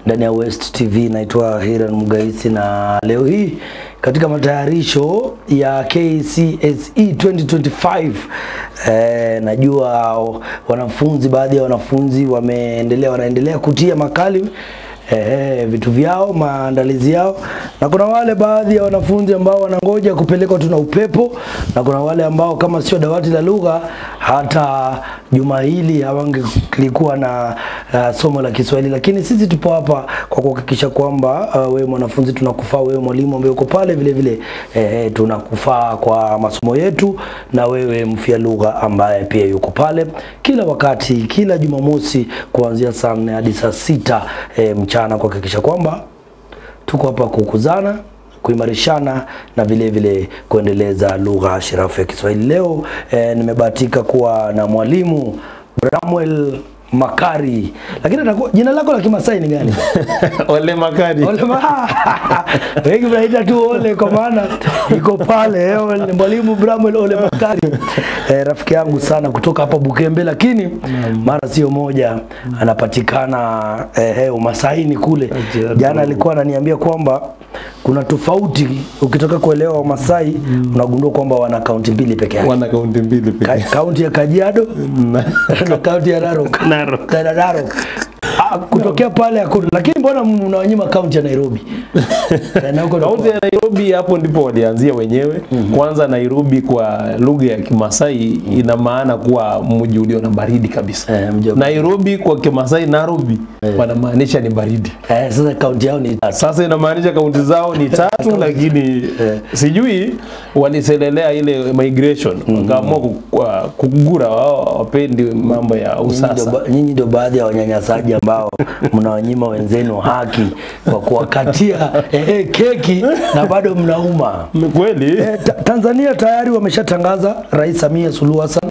ndani ya West TV. Naitwa Hiran Mugaisi na leo hii katika matayarisho ya KCSE 2025 najua wanafunzi, baadhi ya wanafunzi wanaendelea kutia makali vitu vyao, maandalizi yao, na kuna wale baadhi ya wanafunzi ambao wanangoja kupelekwa tuna upepo, na kuna wale ambao kama sio dawati la lugha hata juma hili hawangelikuwa na somo la Kiswahili. Lakini sisi tupo hapa kwa kuhakikisha kwamba wewe mwanafunzi tunakufaa, wewe mwalimu ambaye uko pale vile vile tunakufaa kwa masomo yetu, na wewe mfia lugha ambaye pia yuko pale kila wakati, kila Jumamosi kuanzia saa 4 hadi saa 6 mchana, kuhakikisha kwamba tuko hapa kukuzana, kuimarishana na vile vile kuendeleza lugha sharafu ya Kiswahili. Leo nimebahatika kuwa na mwalimu Bramwell Makari. Lakini jina lako la Kimasai ni gani? Ole Makari. Ole wengi wanaita tu Ole kwa maana iko pale. Mwalimu Bramwell Ole Makari. Rafiki yangu sana kutoka hapa Bukembe, lakini mara sio moja anapatikana Umasaini kule. Jana alikuwa ananiambia kwamba kuna tofauti ukitaka kuelewa Wamasai, unagundua kwamba wana kaunti mbili peke yake. Wana kaunti mbili peke yake. Kaunti ya Kajiado na kaunti ya Narok. Narok. Kutokea pale hakuna. Lakini mbona mnawanyima kaunti ya Nairobi? Kaunti ya Nairobi hapo ndipo walianzia wenyewe. Kwanza Nairobi kwa lugha ya Kimasai ina maana kuwa mji ulio na baridi kabisa. Nairobi kwa Kimasai Nairobi wanamaanisha ni baridi. Sasa kaunti yao ni tatu. Sasa inamaanisha kaunti zao ni tatu, lakini sijui waliselelea ile migration. Wakaamua kugura, wao wapendi mambo ya usasa. Nyinyi ndio baadhi ya wanyanyasaji ambao mnawanyima wenzenu haki kwa kuwakatia keki na bado mnauma. Kweli? Tanzania tayari wameshatangaza Rais Samia Suluhu Hassan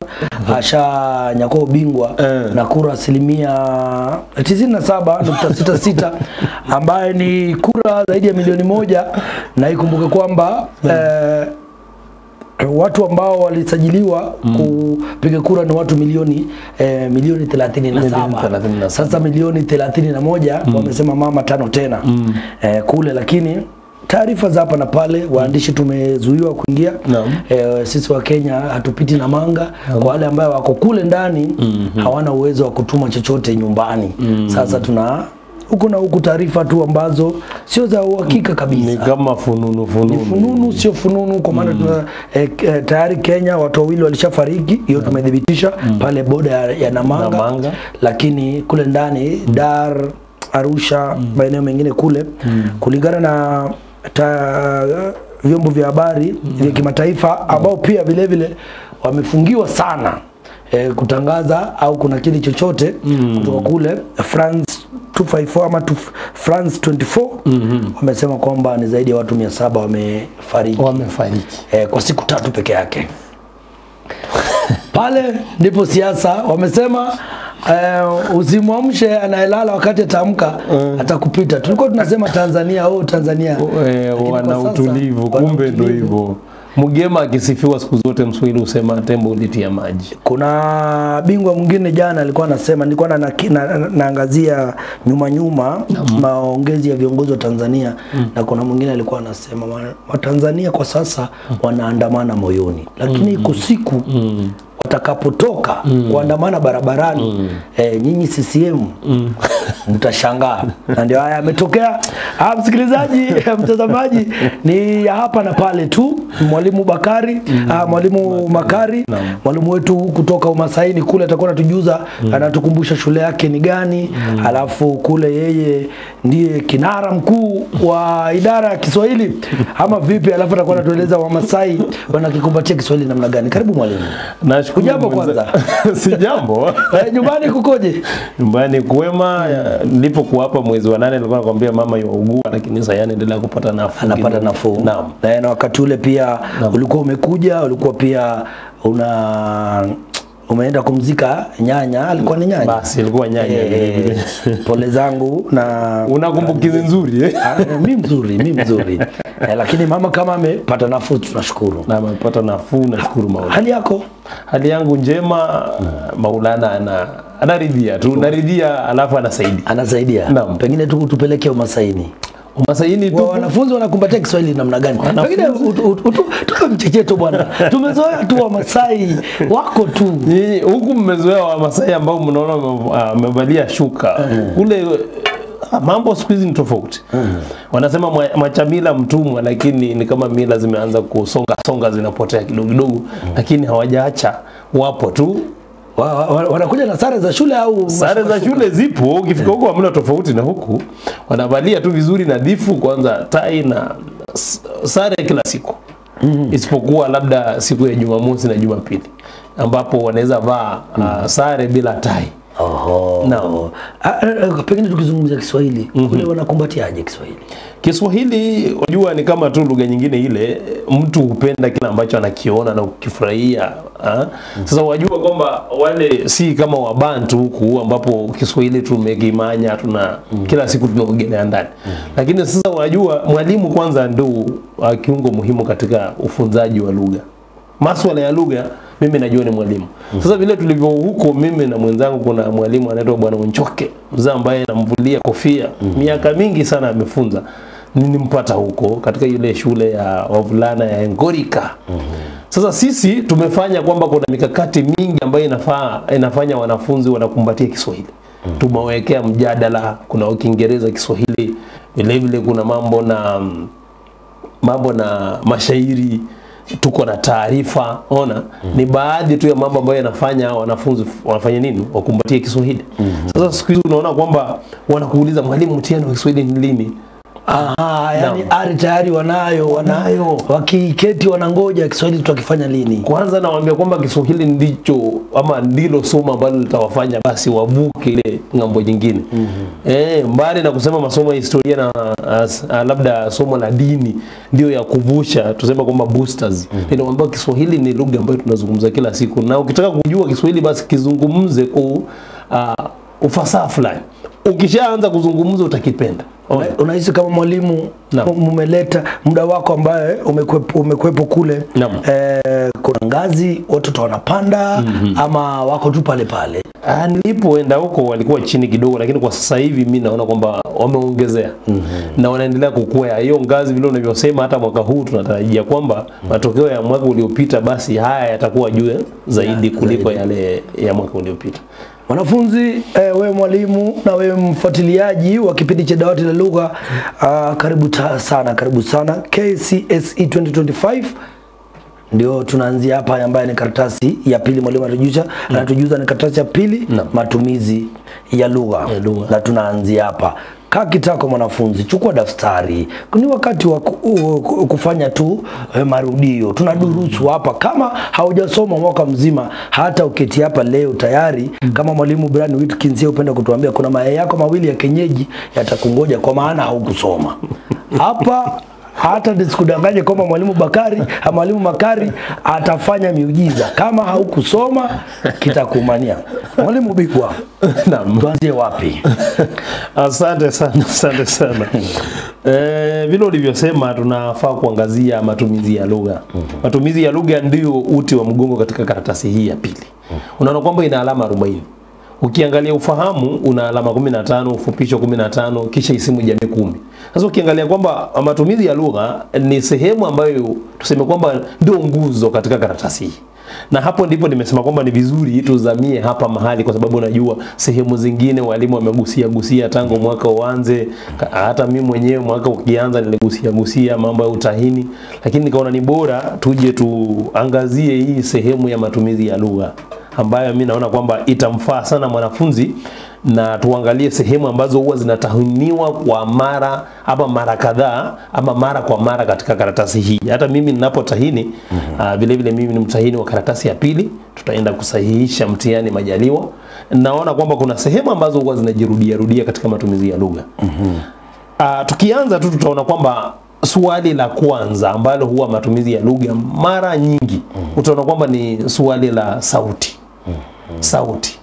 ashanyakua ubingwa na kura 97.66 ambaye ni kura zaidi ya milioni 1, na ikumbuke kwamba watu ambao walisajiliwa kupiga kura ni watu milioni 37. Sasa milioni 31 wamesema mama tano tena kule, lakini taarifa za hapa na pale, waandishi tumezuiwa kuingia. Sisi wa Kenya hatupiti na manga. Kwa wale ambao wako kule ndani hawana uwezo wa kutuma chochote nyumbani. Sasa tuna huku taarifa tu ambazo sio za uhakika kabisa. Ni kama fununu. Ni fununu, sio fununu, kwa maana tayari Kenya watu wawili walishafariki, hiyo tumedhibitisha pale boda ya Namanga. Lakini kule ndani Dar, Arusha, maeneo mengine kule, kulingana na vyombo vya habari vya kimataifa ambao pia vile vile wamefungiwa sana kutangaza au kuna kile chochote kutoka kule France 254 ama France 24 wamesema kwamba ni zaidi ya watu 700 wamefariki kwa siku 3 peke yake. Pale ndipo siasa wamesema usimwamshe anayelala wakati ataamka atakupita. Tulikuwa tunasema Tanzania Tanzania wana utulivu, kumbe ndio hivyo. Mugema akisifiwa siku zote Mswahili usema tembo ulitia maji. Kuna bingwa mwingine jana alikuwa anasema, nilikuwa naangazia nyuma maongezi ya viongozi wa Tanzania, na kuna mwingine alikuwa anasema Watanzania kwa sasa wanaandamana moyoni, lakini kusiku watakapotoka kuandamana barabarani nyinyi CCM mtashangaa. Na ndio haya yametokea. Msikilizaji, mtazamaji, ni ya hapa na pale tu. Mwalimu Makari, mwalimu wetu kutoka Umasaini kule, atakuwa anatujuza, anatukumbusha shule yake ni gani, alafu kule yeye ndiye kinara mkuu wa idara ya Kiswahili ama vipi, alafu atakuwa anatueleza Wamasai wanakikumbatia Kiswahili namna gani. Karibu mwalimu. Nashukuru. Jambo kwanza. Si jambo. Nyumbani kukoje? Nyumbani kwema. Ndipo kuapa mwezi wa 8 nilikuwa nakwambia mama yuugua, lakini sasa anaendelea kupata nafuu. Anapata nafuu. Na wakati ule pia ulikuwa umekuja, ulikuwa pia umeenda kumzika nyanya, alikuwa ni nyanya. Basi ilikuwa nyanya. Pole zangu na una kumbukizi nzuri mimi mzuri. Lakini mama kama amepata nafuu tunashukuru. Na amepata nafuu, nashukuru Maulana. Hali yako? Hali yangu njema. Maulana anaridhia tu, naridhia alafu anasaidia. Pengine tu tupeleke Umasaini. Umasaini tu wanafunzi wanakumbatia Kiswahili namna gani? Pengine tupe mchecheto bwana. Tumezoea tu Wamasai wako tu. Huku mmezoea Wamasai ambao mnaona wamevalia shuka. Kule mambo siku hizi ni tofauti. Wanasema machamila mtumwa, lakini ni kama mila zimeanza kusonga zinapotea kidogo, lakini hawajaacha, wapo tu. Wanakuja na sare za shule au sare za shule zipo, ukifika huko hamna tofauti na huku. Wanavalia tu vizuri nadhifu, kwanza tai na sare kila siku. Isipokuwa labda siku ya Jumamosi na Jumapili ambapo wanaweza vaa sare bila tai. Pengine tukizungumzia Kiswahili, kule wanakumbatiaje Kiswahili? Kiswahili wajua ni kama tu lugha nyingine ile, mtu hupenda kila ambacho anakiona na kukifurahia. Sasa wajua kwamba wale si kama Wabantu huku ambapo Kiswahili tumekimanya, tuna kila siku tunaogelea ndani. Lakini sasa wajua mwalimu kwanza ndio kiungo muhimu katika ufunzaji wa lugha. Masuala ya lugha mimi najua ni mwalimu. Sasa vile tulivyo huko, mimi na mwenzangu kuna mwalimu anaitwa Bwana Unchoke, mzee ambaye namvulia kofia. Miaka mingi sana amefunza. Nilimpata huko katika ile shule ya wavulana ya Ngorika. Sasa sisi tumefanya kwamba kuna mikakati mingi ambayo inafanya wanafunzi wanakumbatia Kiswahili. Tumewekea mjadala, kuna Kiingereza, Kiswahili, vile kuna mambo na mashairi, tuko na taarifa. Ni baadhi tu ya mambo ambayo yanafanya wanafunzi wanafanya nini, wakumbatie Kiswahili. Sasa siku hizi unaona kwamba wanakuuliza mwalimu, mtihani wa Kiswahili ni lini? Yani ari tayari wanayo. Wakiketi wanangoja Kiswahili tutakifanya lini. Kwanza nawaambia kwamba Kiswahili ndicho ama ndilo somo ambalo litawafanya basi wavuke ile ngambo nyingine. Mbali na kusema masomo ya historia na labda somo la dini ndio ya kuvusha, tuseme kwamba boosters. Ninawaambia Kiswahili ni lugha ambayo tunazungumza kila siku, na ukitaka kujua Kiswahili basi kizungumze kwa ufasaha fulani. Ukishaanza kuzungumza utakipenda. Unahisi kama mwalimu mumeleta muda wako ambaye umekwepo kule, kuna ngazi watoto wanapanda ama wako tu pale pale? Nilipoenda huko walikuwa chini kidogo, lakini kwa sasa hivi mimi naona kwamba wameongezea na wanaendelea kukua. Hiyo ngazi vile unavyosema, hata mwaka huu tunatarajia kwamba matokeo ya mwaka uliopita basi haya yatakuwa juu zaidi kuliko yale ya mwaka uliopita. Wanafunzi, wewe mwalimu na wewe mfuatiliaji wa kipindi cha Dawati la Lugha, karibu sana KCSE 2025. Ndio tunaanzia hapa, ambaye ni karatasi ya pili. Mwalimu anatujuza ni karatasi ya pili, matumizi ya lugha. Na tunaanzia hapa. Kaa kitako mwanafunzi, chukua daftari. Ni wakati wa kufanya tu marudio. Tunadurusu hapa. Kama haujasoma mwaka mzima, hata uketi hapa leo tayari, kama mwalimu Brian Whitkins upenda kutuambia kuna mayai yako mawili ya kenyeji yatakungoja kwa maana haukusoma. Hapa hata nisikudanganye kwamba mwalimu Makari atafanya miujiza. Kama haukusoma kitakumania. Mwalimu Bikwa, tuanzie wapi? Asante sana. Vile ulivyosema, tunafaa kuangazia matumizi ya lugha. Matumizi ya lugha ndio uti wa mgongo katika karatasi hii ya pili. Unaona kwamba ina alama 40. Ukiangalia ufahamu una alama 15, ufupisho 15, kisha isimu jamii 10. Sasa ukiangalia kwamba matumizi ya lugha ni sehemu ambayo tuseme kwamba ndio nguzo katika karatasi hii. Na hapo ndipo nimesema kwamba ni vizuri tuzamie hapa mahali, kwa sababu unajua sehemu zingine walimu wamegusia tangu mwaka uanze. Hata mimi mwenyewe mwaka ukianza niligusia mambo ya utahini, lakini nikaona ni bora tuje tuangazie hii sehemu ya matumizi ya lugha ambayo mimi naona kwamba itamfaa sana mwanafunzi, na tuangalie sehemu ambazo huwa zinatahiniwa kwa mara kadhaa ama mara kwa mara katika karatasi hii. Hata mimi ninapotahini vile vile mimi ni mtahini wa karatasi ya pili, tutaenda kusahihisha mtihani majaliwa. Naona kwamba kuna sehemu ambazo huwa zinajirudia katika matumizi ya lugha. Tukianza tu tutaona kwamba swali la kwanza ambalo huwa matumizi ya lugha mara nyingi utaona kwamba ni swali la sauti. sauti.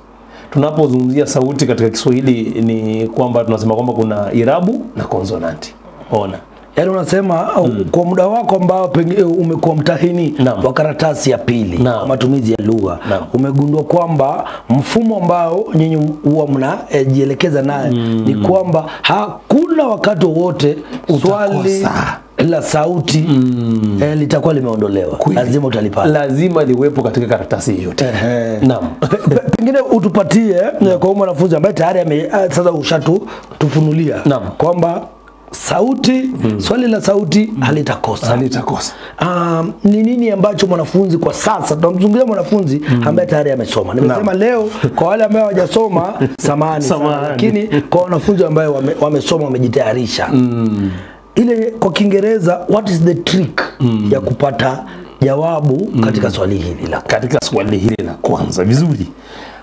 Tunapozungumzia sauti katika Kiswahili ni kwamba tunasema kwamba kuna irabu na konsonanti. Ona. Yaani unasema kwa muda wako ambao umekuwa mtahini wa karatasi ya pili matumizi ya lugha, umegundua kwamba mfumo ambao nyinyi huwa mnajielekeza naye ni kwamba hakuna wakati wote swali la sauti litakuwa limeondolewa. Lazima utalipata. Lazima liwepo katika karatasi yote. Naam. Pengine utupatie kwa mwanafunzi ambaye tayari sasa ushatufunulia kwamba sauti, swali la sauti halitakosa. Ni nini ambacho mwanafunzi kwa sasa, tunamzungumzia mwanafunzi ambaye tayari amesoma. Nimesema leo kwa wale ambao hawajasoma samahani, lakini kwa wanafunzi ambao wamesoma, wamejitayarisha. Ile kwa Kiingereza, what is the trick ya kupata jawabu katika swali hili la kwanza? Vizuri.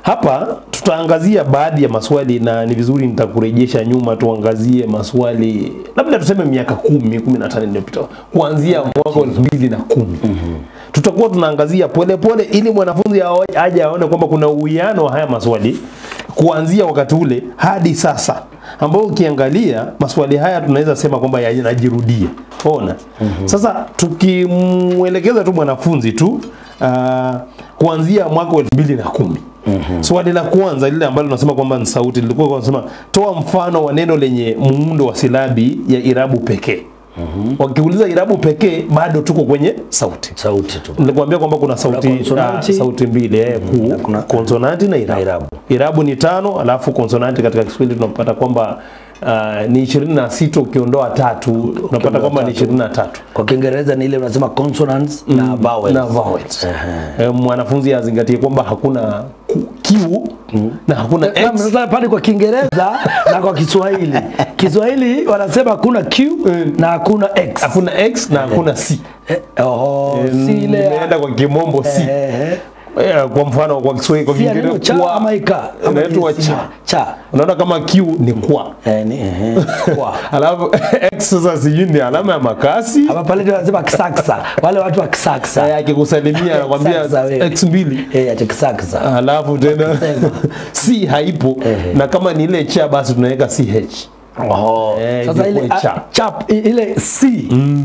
Hapa tutaangazia baadhi ya maswali na ni vizuri nitakurejesha nyuma tuangazie maswali labda tuseme miaka 10-15 iliyopita kuanzia mwaka 2010. Tutakuwa tunaangazia pole pole ili mwanafunzi aje aone kwamba kuna uwiano wa haya maswali kuanzia wakati ule hadi sasa, ambao ukiangalia maswali haya tunaweza sema kwamba yanajirudia. Ona. Sasa tukimwelekeza tu mwanafunzi tu kuanzia mwaka 2010. Swali la kwanza lile ambalo tunasema kwamba ni sauti, lilikuwa tunasema toa mfano wa neno lenye muundo wa silabi ya irabu pekee. Wakiuliza irabu pekee bado tuko kwenye sauti tu. Nilikwambia kwamba kuna sauti mbili, kuna konsonanti na irabu. Irabu ni 5, alafu konsonanti katika Kiswahili tunapata kwamba ni 26 ukiondoa 3 unapata kwamba ni 23. Kwa Kiingereza ni ile unasema consonants na vowels. Mwanafunzi azingatie kwamba hakuna Q na hakuna X. Sasa pale kwa Kiingereza na kwa Kiswahili. Kiswahili wanasema kuna Q na hakuna X. Hakuna X na hakuna C. C ile imeenda kwa Kimombo C. Kwa mfano kwa Kiswahili kwa Kiingereza kwa ama ika inaitwa cha. Unaona kama Q ni kwa. Kwa. Alafu X sasa sijui ni alama ya makasi. Hapa pale tunasema kisaksa. Wale watu wa kisaksa. Akikusalimia anakuambia X2. Acha kisaksa. Alafu tena C haipo na kama ni ile cha basi tunaweka CH. Sasa ile ile C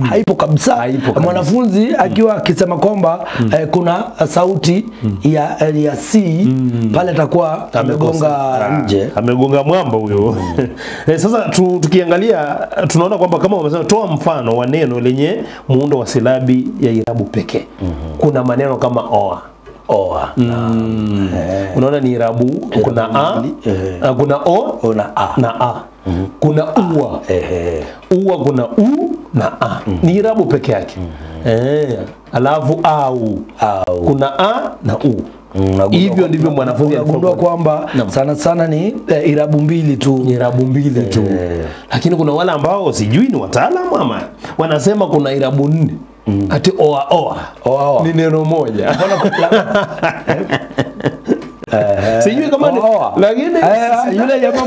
haipo kabisa. Mwanafunzi akiwa akisema kwamba kuna sauti ya C pale atakuwa amegonga nje, amegonga mwamba huyo. Sasa tukiangalia tunaona kwamba kama wamesema toa mfano wa neno lenye muundo wa silabi ya irabu pekee. Kuna maneno kama oa. Unaona ni irabu, kuna a, kuna o na a. Kuna ua. Ua kuna u na a. Ni irabu peke yake. Alafu au. Kuna a na u. Hivyo ndivyo mwanafunzi anagundua kwamba sana ni irabu mbili tu. Lakini kuna wale ambao sijui ni wataalamu ama wanasema kuna irabu 4. Ati oa. Ni neno moja. Sijui kama ni lakini yule jamaa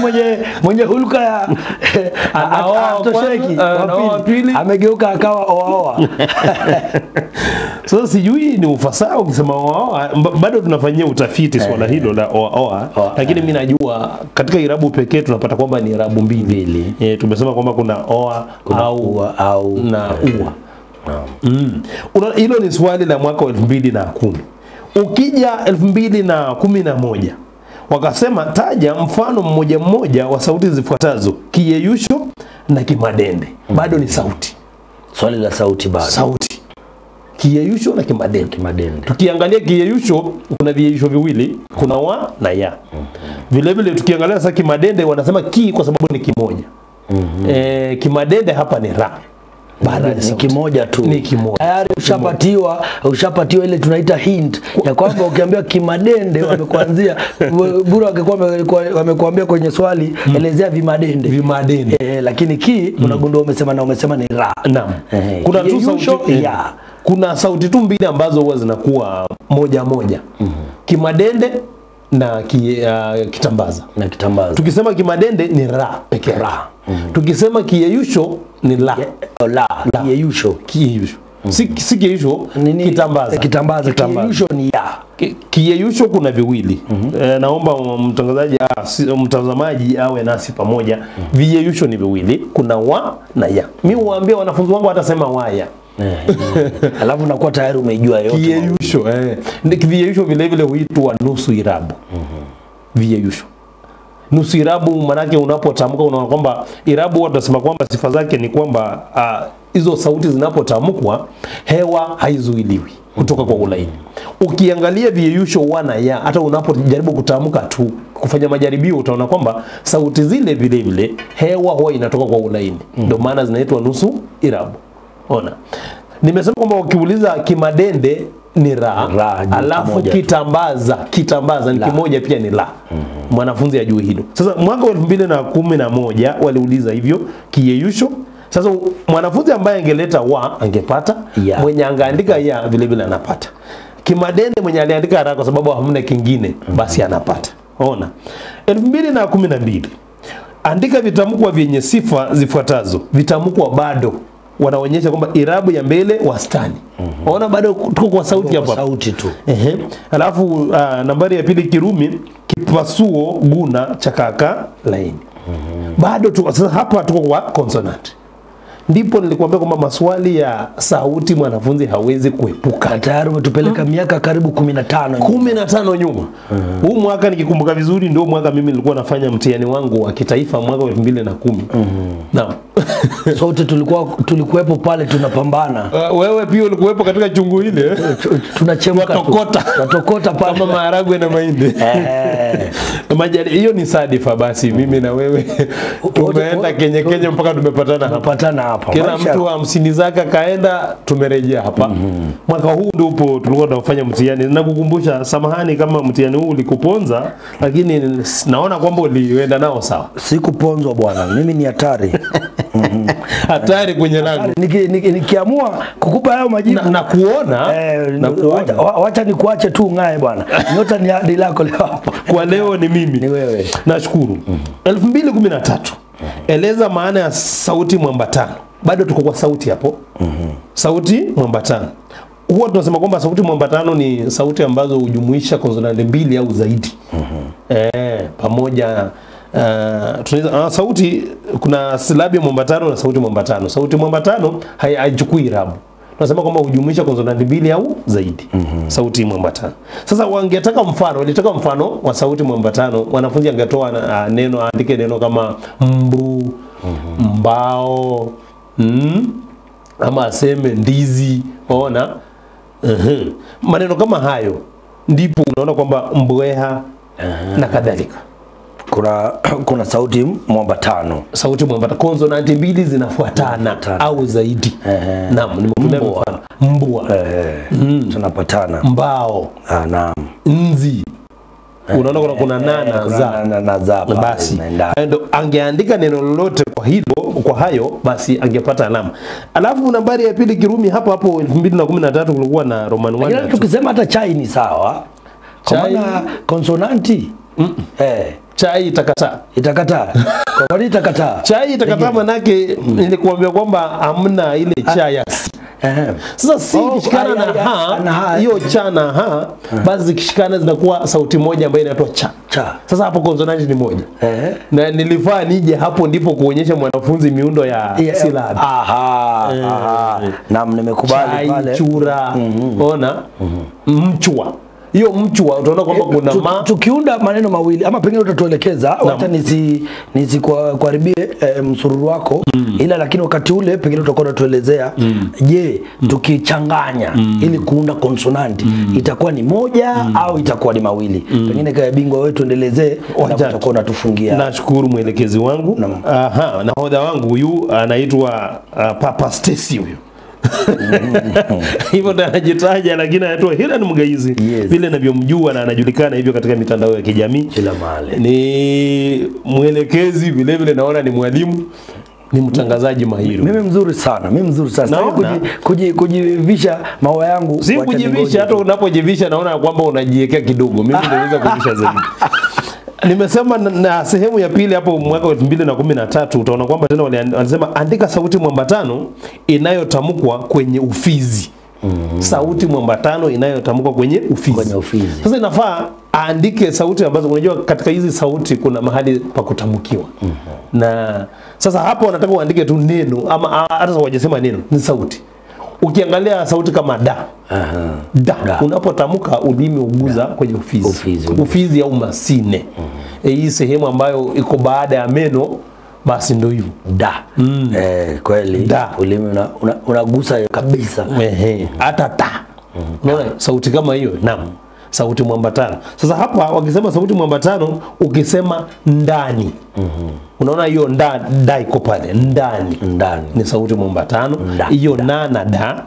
mwenye hulka ya atosheki wa pili amegeuka akawa oa. Sasa sijui ni ufasaha ukisema oa, bado tunafanyia utafiti swala hilo la oa, lakini mimi najua katika irabu pekee tunapata kwamba ni irabu mbili. Tumesema kwamba kuna oa au na ua. Hilo ni swali la mwaka 2010. Ukija 2011 wakasema taja mfano mmoja wa sauti zifuatazo: kiyeyusho na kimadende. Bado ni sauti. Swali la sauti bado. Sauti. Kiyeyusho na kimadende. Tukiangalia kiyeyusho kuna viyeyusho viwili, kuna wa na ya. Vile vile tukiangalia sasa kimadende wanasema ki kwa sababu ni kimoja. Kimadende hapa ni ra. Ni kimoja tu. Tayari ushapatiwa ile tunaita hint ya kwamba ukiambiwa kimadende wamekuanzia bure wamekuambia kwenye swali elezea vimadende. Lakini ki unagundua umesema ni ra. Naam. Kuna tu sauti kuna sauti tu mbili ambazo huwa zinakuwa moja. Kimadende na kitambaza. Tukisema kimadende ni ra pekee. Tukisema kiyeyusho ni la. Kiyeyusho. Si kiyeyusho, kitambaza. Kitambaza. Kiyeyusho ni ya. Kiyeyusho kuna viwili. Naomba mtangazaji mtazamaji awe nasi pamoja. Viyeyusho ni viwili, kuna wa na ya. Mimi huambia wanafunzi wangu watasema waya. Alafu nakuwa tayari umejua yote. Kiyeyusho viyeyusho vile vile huitwa nusu irabu. Viyeyusho. Nusu irabu manake unapotamka unaona kwamba irabu watu wasema kwamba sifa zake ni kwamba hizo sauti zinapotamkwa hewa haizuiliwi kutoka kwa ulaini. Ukiangalia viyeyusho wana ya, hata unapojaribu kutamka tu kufanya majaribio utaona kwamba sauti zile vile vile hewa huwa inatoka kwa ulaini. Ndio maana zinaitwa nusu irabu. Ona. Nimesema kwamba ukiuliza kimadende ni ra alafu kitambaza ni kimoja pia ni la. Mwanafunzi ajue hilo. Sasa mwaka 2011 waliuliza hivyo kiyeyusho. Sasa mwanafunzi ambaye angeleta wa angepata, mwenye angeandika ya vile vile anapata. Kimadende mwenye aliandika ra kwa sababu hamna kingine basi anapata. Ona. 2012 andika vitamkwa vyenye sifa zifuatazo. Vitamkwa bado wanaonyesha kwamba irabu ya mbele wastani. Ona bado tuko kwa sauti hapa. Sauti tu. Alafu nambari ya pili Kirumi, kipasuo guna chakaka laini. Bado tuko sasa hapa tuko kwa consonant. Ndipo nilikwambia kwamba maswali ya sauti mwanafunzi hawezi kuepuka. Tayari umetupeleka miaka karibu 15 nyuma. Huu mwaka nikikumbuka vizuri ndio mwaka mimi nilikuwa nafanya mtihani wangu wa kitaifa mwaka 2010. Naam. Sote tulikuwepo pale tunapambana. Wewe pia ulikuwepo katika chungu ile. Tunachemka tutokota pale kama maharagwe na mahindi. Hiyo ni sadifa basi mimi na wewe tumeenda Kenya mpaka tumepatana hapa. Kila mtu 50 zake kaenda tumerejea hapa. Mwaka huu ndipo tulikuwa tunafanya mtihani. Nakukumbusha samahani kama mtihani huu ulikuponza lakini naona kwamba ulienda nao sawa. Sikuponzwa bwana. Mimi ni hatari. Hatari kwenye langu. Nikiamua kukupa hayo majibu na kuona wacha nikuache tu ngae bwana. Nyota ni hadi lako leo hapa. Kwa leo ni mimi. Ni wewe. Nashukuru. 2013. Eleza maana ya sauti mwambatano. Bado tuko kwa sauti hapo. Sauti mwambatano. Huwa tunasema kwamba sauti mwambatano ni sauti ambazo hujumuisha konsonanti mbili au zaidi. Pamoja tunaweza sauti kuna silabi mwambatano na sauti mwambatano. Sauti mwambatano haichukui irabu. Tunasema kwamba hujumuisha konsonanti mbili au zaidi. Sauti mwambatano. Sasa wangetaka mfano wa sauti mwambatano, wanafunzi angetoa andike neno kama mbu, mbao, ama aseme ndizi, ona. Maneno kama hayo ndipo unaona kwamba mbweha na kadhalika. Kuna sauti mwambatano. Sauti mwambatano. Konsonanti mbili zinafuatana au zaidi. Naam, nimekuambia mfano. Mbwa. Tunapatana. Mbao. Naam. Nzi. Unaona kuna na za. Basi. Ndio angeandika neno lolote kwa hayo basi angepata alama. Alafu nambari ya pili Kirumi hapo 2013 kulikuwa na Roman 1. Lakini tukisema hata chai ni sawa. Kwa maana konsonanti chai itakataa. Kwa nini itakataa? Chai itakataa manake nilikuambia kwamba hamna ile chai. Sasa si kishikana na ha, hiyo cha na ha, basi zikishikana zinakuwa sauti moja ambayo inaitwa cha. Sasa hapo konsonanti ni moja. Na nilifaa nije hapo ndipo kuonyesha mwanafunzi miundo ya silabi. Naam, nimekubali pale. Chura, ona, mchwa. Hiyo mchwa utaona kwamba kuna tukiunda maneno mawili ama pengine utatuelekeza hata nisikuharibie msururu wako ila lakini wakati ule pengine utakuwa unatuelezea je tukichanganya ili kuunda konsonanti itakuwa ni moja au itakuwa ni mawili pengine kaya bingwa wetu endelezee na utakuwa unatufungia. Nashukuru mwelekezi wangu. Nahodha wangu huyu anaitwa Papa Stacy huyu. Hivyo ndo anajitaja lakini anaitwa Hiran Mugaizi. Vile ninavyomjua na anajulikana hivyo katika mitandao ya kijamii. Kila mahali. Ni mwelekezi vile vile naona ni mwalimu, ni mtangazaji mahiri. Mimi mzuri sana. Kujivisha maua yangu. Si kujivisha, hata unapojivisha naona kwamba unajiwekea kidogo. Mimi naweza kujivisha zaidi. Nimesema na sehemu ya pili hapo mwaka 2013 utaona kwamba tena walisema andika sauti mwambatano inayotamkwa kwenye ufizi. Sauti mwambatano inayotamkwa kwenye ufizi. Sasa inafaa aandike sauti ambazo unajua katika hizi sauti kuna mahali pa kutamkiwa. Na sasa hapo wanataka uandike tu neno ama hata hawajasema neno, ni sauti. Ukiangalia sauti kama da. Da. Unapotamka ulimi uguza kwenye ufizi au masine. Hii sehemu ambayo iko baada ya meno basi ndio hivyo. Da. Kweli. Da. Ulimi unagusa kabisa. Hata ta. Unaona sauti kama hiyo? Naam. Sauti mwambatano. Sasa hapa wakisema sauti mwambatano ukisema ndani. Unaona hiyo da iko pale ndani. Ni sauti mwambatano. Hiyo na da.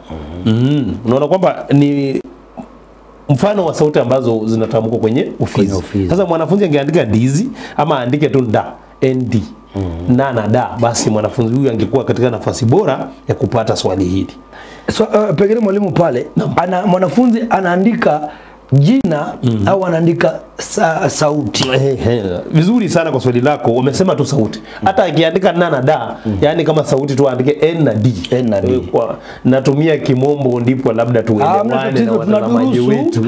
Unaona kwamba ni mfano wa sauti ambazo zinatamkwa kwenye ufizi. Sasa mwanafunzi angeandika ndizi ama andike tu nda, nd. Na da, basi mwanafunzi huyu angekuwa katika nafasi bora ya kupata swali hili. So, pengine mwalimu pale mwanafunzi anaandika jina au anaandika sauti. Vizuri sana kwa swali lako, umesema tu sauti. Hata akiandika na da, yani kama sauti tu andike n na d. Natumia kimombo ndipo labda tuelewane na watazamaji wetu.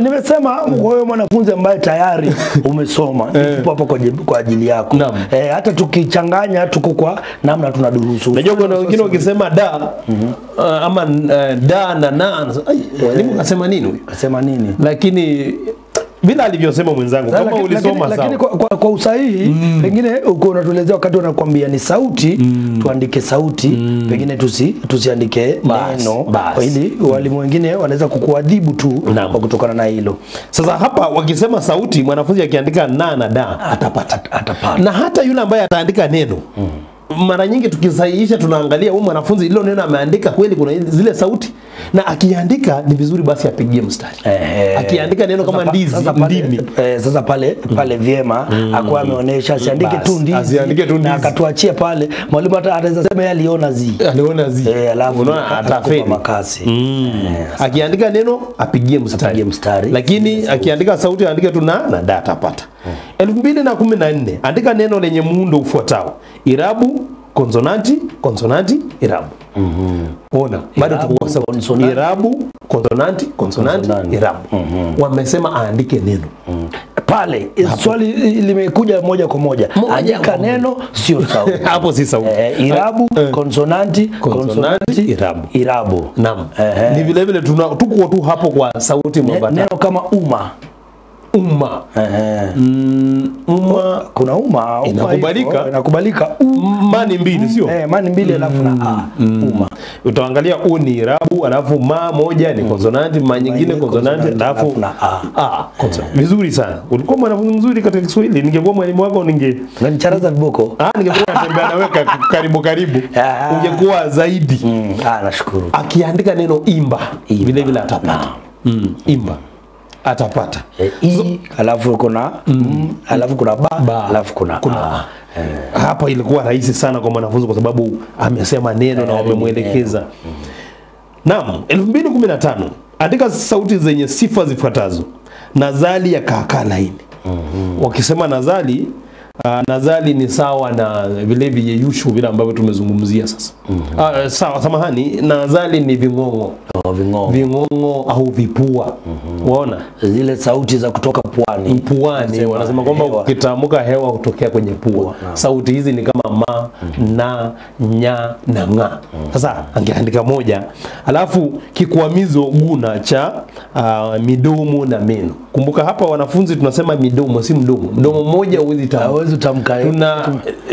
Nimesema wewe mwanafunzi ambaye tayari umesoma, tupo hapa kwa ajili yako. Hata tukichanganya tuko kwa namna tunadurusu. Unajua kuna wengine wakisema da ama da na mwalimu kasema nini? Kasema nini? Lakini bila alivyosema mwenzangu kama ulisoma sawa. Lakini kwa usahihi pengine uko unatuelezea wakati wanakuambia ni sauti, tuandike sauti, pengine tusiandike neno. Ili walimu wengine wanaweza kukuadhibu tu kwa kutokana na hilo. Sasa hapa wakisema sauti, mwanafunzi akiandika na da atapata. Na hata yule ambaye ataandika neno mara nyingi tukisahihisha tunaangalia huyu mwanafunzi hilo neno ameandika kweli kuna zile sauti, na akiandika ni vizuri basi apigie mstari. Akiandika neno kama ndizi, ndimi. Sasa pale vyema akwa ameonyesha asiandike tu ndizi na akatuachia pale, mwalimu hata anaweza sema yeye aliona zi. Alafu unaona atafeli makasi. Akiandika neno apigie mstari. Lakini akiandika sauti aandike tu na da atapata. 2014 andika neno lenye muundo ufuatao: irabu, konsonanti, irabu. Ona, bado tuko sawa. Irabu, konsonanti, irabu. Wamesema aandike neno. Pale swali limekuja moja kwa moja. Andika neno sio sauti. Hapo si sauti. Irabu, konsonanti, irabu. Naam. Ni vile vile tuko tu hapo kwa sauti mwambatano. Neno kama umma. Kuna inakubalika mani mbili sio? Mani mbili alafu na umma. Utaangalia u ni irabu alafu ma moja ni konsonanti, ma nyingine konsonanti alafu na konsonanti. Vizuri sana. Ulikuwa mwanafunzi mzuri katika Kiswahili. Ningekuwa mwalimu wako ungenicharaza viboko. Ningekuwa natembea nawe karibu. Ungekuwa zaidi. Nashukuru. Akiandika neno imba vile vile atapata. Imba atapata. Alafu kuna alafu kuna ba, alafu kuna hapa ilikuwa rahisi sana kwa mwanafunzi kwa sababu amesema neno na wamemwelekeza. Naam, 2015 andika sauti zenye sifa zifuatazo: nazali ya kaakaa laini. Wakisema nazali ni sawa na vile viyeyusho vile ambavyo tumezungumzia sasa. Sawa, samahani, nazali ni vingongo. Vingongo au vipua. Waona? Zile sauti za kutoka puani. Wanasema kwamba ukitamka hewa hutokea kwenye pua. Sauti hizi ni kama ma, na, nya na nga. Sasa angeandika moja. Alafu kikwamizo guna cha midomo na meno. Kumbuka hapa wanafunzi tunasema midomo, si mdomo. Mdomo mmoja huwezi tamka.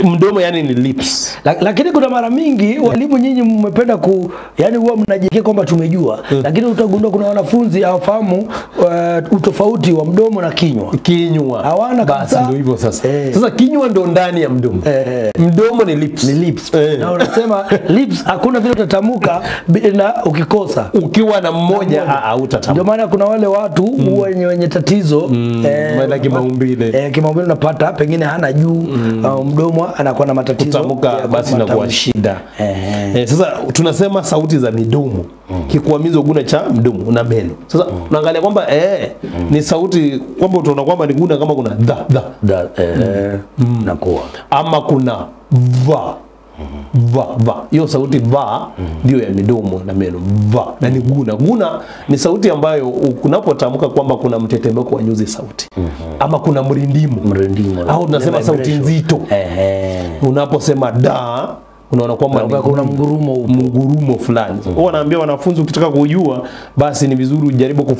Mdomo yani ni lips. Lakini kuna mara mingi walimu nyinyi mmependa yani huwa mnajikia kwamba tumejua. Lakini utagundua kuna wanafunzi hawafahamu utofauti wa mdomo na kinywa. Hawana kabisa. Ndio hivyo sasa. Sasa kinywa ndo ndani ya mdomo. Mdomo ni lips. Na unasema lips hakuna vile utatamka na ukikosa. Ukiwa na mmoja hautatamka. Ndio maana kuna wale watu wenye tatizo kimaumbile. Kimaumbile unapata pengine hana juu, mdomo anakuwa na matatizo kutamka, basi na kwa shida. Sasa tunasema sauti za midomo, kikwamizo guna cha mdomo na meno. Sasa unaangalia kwamba ni sauti kwamba utaona kwamba ni guna kama kuna na kuwa ama kuna va va. Hiyo sauti va ndio ya midomo na meno, va. Na ni guna. Guna ni sauti ambayo unapotamka kwamba kuna mtetemeko wa nyuzi sauti. Ama kuna mrindimo. Au tunasema sauti nzito. Unaposema da, unaona kwamba kuna mgurumo fulani. Wao naambia wanafunzi ukitaka kujua basi ni vizuri ujaribu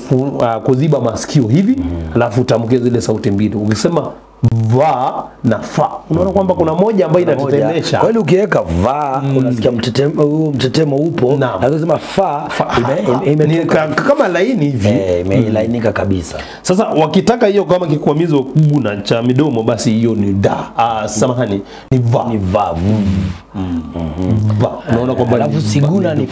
kuziba masikio hivi, alafu utamke zile sauti mbili. Ukisema va na fa, unaona kwamba kuna moja ambayo inatetemesha. Kwa hiyo ukiweka va unasikia mtetemo upo, na ukisema fa kama laini hivi, imelainika kabisa. Sasa wakitaka hiyo kama kikwamizo guna cha midomo, basi hiyo ni da. Samahani, ni va. Va. Unaona kwamba alafu siguna ni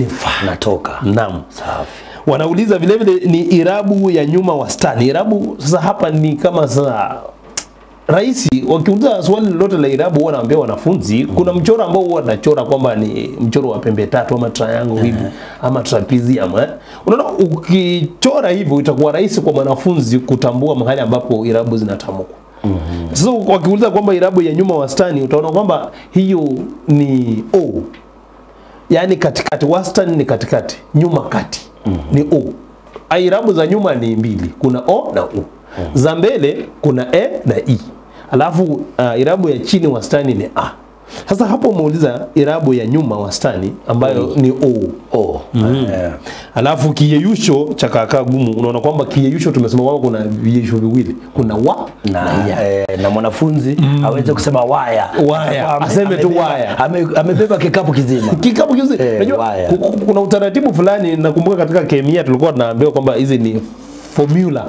fa natoka. Naam. Safi. Wanauliza vile vile ni irabu ya nyuma wastani. Irabu sasa hapa ni kama sasa rahisi, wakiuliza swali lolote la irabu wanaambia wanafunzi kuna mchoro ambao huwa anachora kwamba ni mchoro wa pembe tatu ama triangle hivi ama trapezium. Unaona ukichora hivyo itakuwa rahisi kwa mwanafunzi kutambua mahali ambapo irabu zinatamkwa. Sasa wakiuliza kwamba irabu ya nyuma wastani, utaona kwamba hiyo ni o. Yaani katikati, wastani ni katikati, nyuma kati. Ni o. Irabu za nyuma ni mbili, kuna o na u. Za mbele kuna e na i. Alafu irabu ya chini wastani ni a. Sasa hapo umeuliza irabu ya nyuma wastani ambayo ni o. Alafu kiyeyusho cha kaka gumu, unaona kwamba kiyeyusho tumesema kwamba kuna viyeyusho viwili, kuna wa na ya. Na mwanafunzi aweze kusema waya. Aseme tu waya. Amebeba kikapu kizima. Unajua kuna utaratibu fulani nakumbuka katika kemia tulikuwa tunaambiwa kwamba hizi ni formula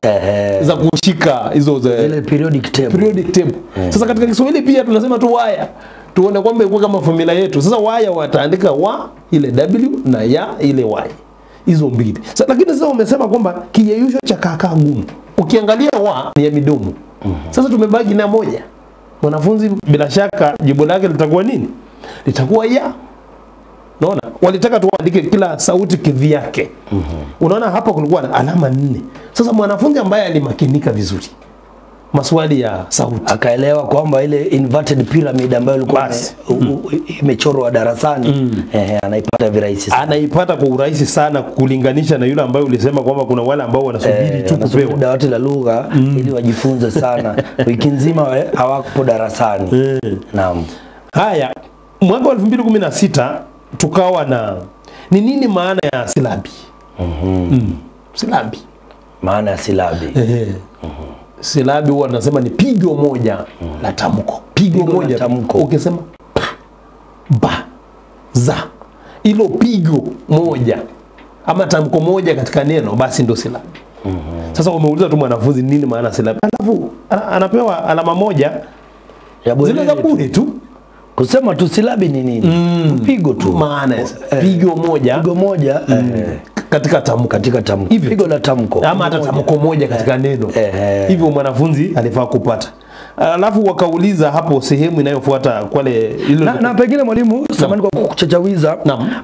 za kushika hizo zile periodic table. Sasa katika Kiswahili pia tunasema tu waya. Tuone kwamba iko kama formula yetu. Sasa waya wataandika wa ile w na ya ile y. Hizo mbili. Sasa lakini sasa umesema kwamba kiyeyusho cha kaka ngumu. Ukiangalia wa ni ya midomo. Sasa tumebaki na moja. Mwanafunzi bila shaka jibu lake litakuwa nini? Litakuwa ya. Unaona? Walitaka tuandike kila sauti kivyake. Unaona hapa kulikuwa na alama 4. Sasa mwanafunzi ambaye alimakinika vizuri maswali ya sauti akaelewa kwamba ile inverted pyramid ambayo ilikuwa imechorwa darasani anaipata virahisi sana. Anaipata kwa urahisi sana kulinganisha na yule ambaye ulisema kwamba kuna wale ambao wanasubiri tu kupewa dawati la lugha ili wajifunze sana. Wiki nzima hawako darasani. Naam. Haya, mwaka wa 2016 tukawa na ni nini maana ya silabi? Silabi. Maana ya silabi. Silabi huwa nasema ni pigo moja la tamko. Pigo moja la tamko. Ukisema ba za, ilo pigo moja ama tamko moja katika neno basi ndo silabi. Sasa umeuliza tu mwanafunzi nini maana silabi, alafu anapewa alama moja ya zile za bure tu. Kusema tu silabi ni nini? Pigo tu. Maana pigo moja katika tamko. Pigo la tamko. Ama hata tamko moja katika neno. Hivyo mwanafunzi alifaa kupata. Alafu wakauliza hapo sehemu inayofuata kwale hilo na pengine mwalimu samani kwa kuchachawiza.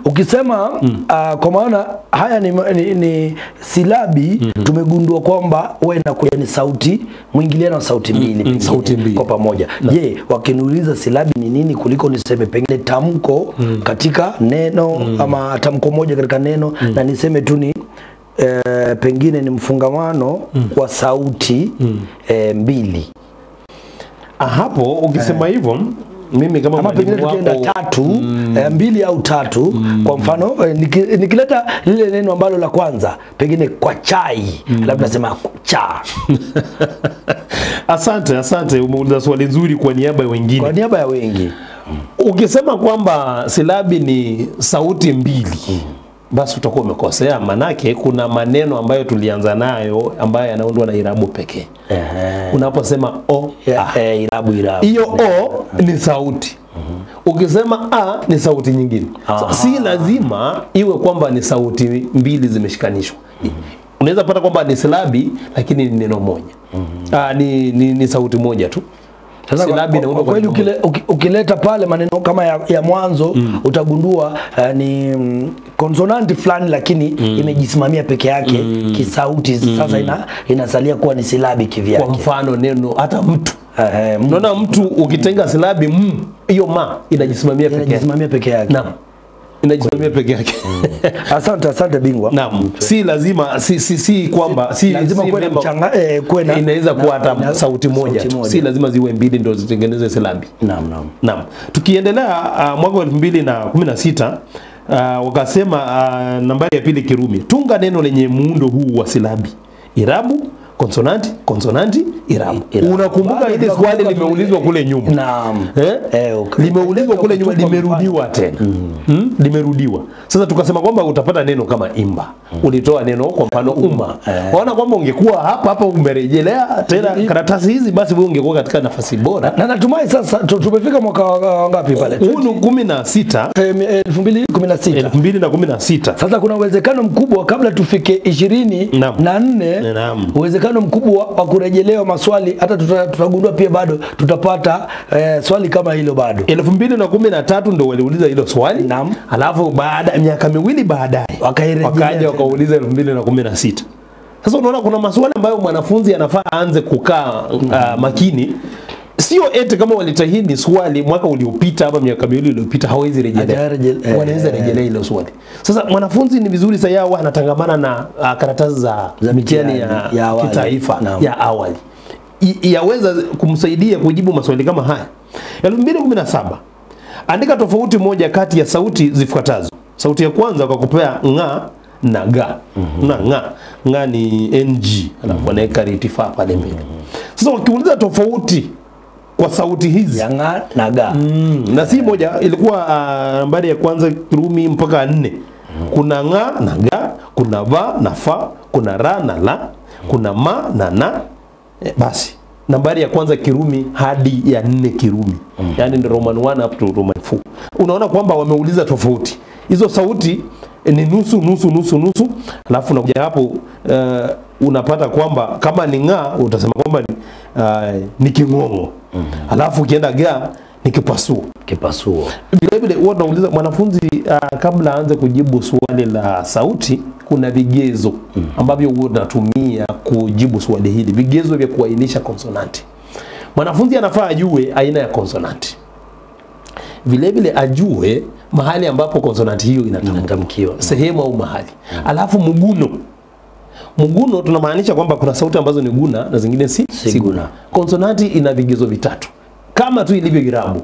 Ukisema kwa maana haya ni silabi, tumegundua kwamba wewe inakuja ni sauti mwingiliano wa sauti mbili, sauti mbili kwa pamoja. Je, wakiniuliza silabi ni nini kuliko niseme pengine tamko katika neno ama tamko moja katika neno na niseme tu ni pengine ni mfungamano wa sauti mbili. Hapo ukisema hivyo mimi kama ama pengine tukienda tatu, mbili au tatu, kwa mfano nikileta lile neno ambalo la kwanza pengine kwa chai, labda nasema cha. Asante, umeuliza swali nzuri kwa niaba ya wengine. Kwa niaba ya wengi. Ukisema kwamba silabi ni sauti mbili, basi utakuwa umekosea, manake kuna maneno ambayo tulianza nayo ambayo yanaundwa na irabu pekee. Unaposema o, irabu. Hiyo o ni sauti. Ukisema a ni sauti nyingine. Si lazima iwe kwamba ni sauti mbili zimeshikanishwa. Unaweza pata kwamba ni silabi lakini ni neno moja. Ni sauti moja tu. Silabi inaundwa kwa kweli ukileta pale maneno kama ya mwanzo utagundua ni konsonanti fulani lakini imejisimamia peke yake kisauti. Sasa inasalia kuwa ni silabi kivyake. Kwa mfano neno hata mtu. Unaona mtu ukitenga silabi hiyo ma inajisimamia peke yake. Naam. Inajisimamia peke yake. Asante bingwa. Naam. Si lazima si kwamba si lazima kwenda inaweza kuwa hata sauti moja. Si lazima ziwe mbili ndio zitengeneze silabi. Naam. Tukiendelea mwaka 2016 wakasema nambari ya pili Kirumi. Tunga neno lenye muundo huu wa silabi. Irabu, konsonanti, irabu. Unakumbuka ile swali limeulizwa kule nyuma? Naam. Limeulizwa kule nyuma, limerudiwa tena. Limerudiwa. Sasa tukasema kwamba utapata neno kama imba. Ulitoa neno kwa mfano umma. Waona kwamba ungekuwa hapa umerejelea tena karatasi hizi, basi wewe ungekuwa katika nafasi bora. Na natumai sasa tumefika mwaka ngapi pale? Huu ni 16 2016. Sasa kuna uwezekano mkubwa kabla tufike 24 uwezekano mkubwa wa kurejelewa maswali, hata tutagundua pia bado tutapata swali kama hilo bado. 2013 ndio waliuliza hilo swali. Alafu baada ya miaka miwili baadaye wakaja wakauliza 2016. Sasa unaona kuna maswali ambayo mwanafunzi anafaa aanze kukaa makini. Sio eti kama walitahini swali mwaka uliopita ama miaka miwili iliyopita hawezi rejelea. Wanaweza rejelea ile swali. Sasa mwanafunzi ni vizuri sasa yao anatangamana na karatasi za mitihani ya kitaifa ya awali. Yaweza kumsaidia kujibu maswali kama haya. 2017 andika tofauti moja kati ya sauti zifuatazo. Sauti ya kwanza kwa kupea nga na ga. Nga ni ng, alafu wanaweka ritifaa pale mbele. Sasa wakiuliza tofauti kwa sauti hizi ya nga na ga, na si moja, ilikuwa nambari ya kwanza Kirumi mpaka 4. Kuna nga na ga, kuna va na fa, kuna ra na la, kuna ma na na. Basi nambari ya kwanza Kirumi hadi ya 4 Kirumi. Yani ni Roman 1 up to Roman 4. Unaona kwamba wameuliza tofauti. Hizo sauti ni nusu. Alafu unakuja hapo unapata kwamba kama ni nga utasema kwamba ni kingongo. Alafu ukienda ga ni kipasuo. Vile huwa tunauliza mwanafunzi kabla aanze kujibu swali la sauti, kuna vigezo ambavyo huwa tunatumia kujibu swali hili. Vigezo vya kuainisha konsonanti. Mwanafunzi anafaa ajue aina ya konsonanti. Vile ajue mahali ambapo konsonanti hiyo inatamkiwa, sehemu au mahali. Alafu muguno tunamaanisha kwamba kuna sauti ambazo ni guna na zingine si guna. Konsonanti ina vigezo vitatu kama tu ilivyo irabu.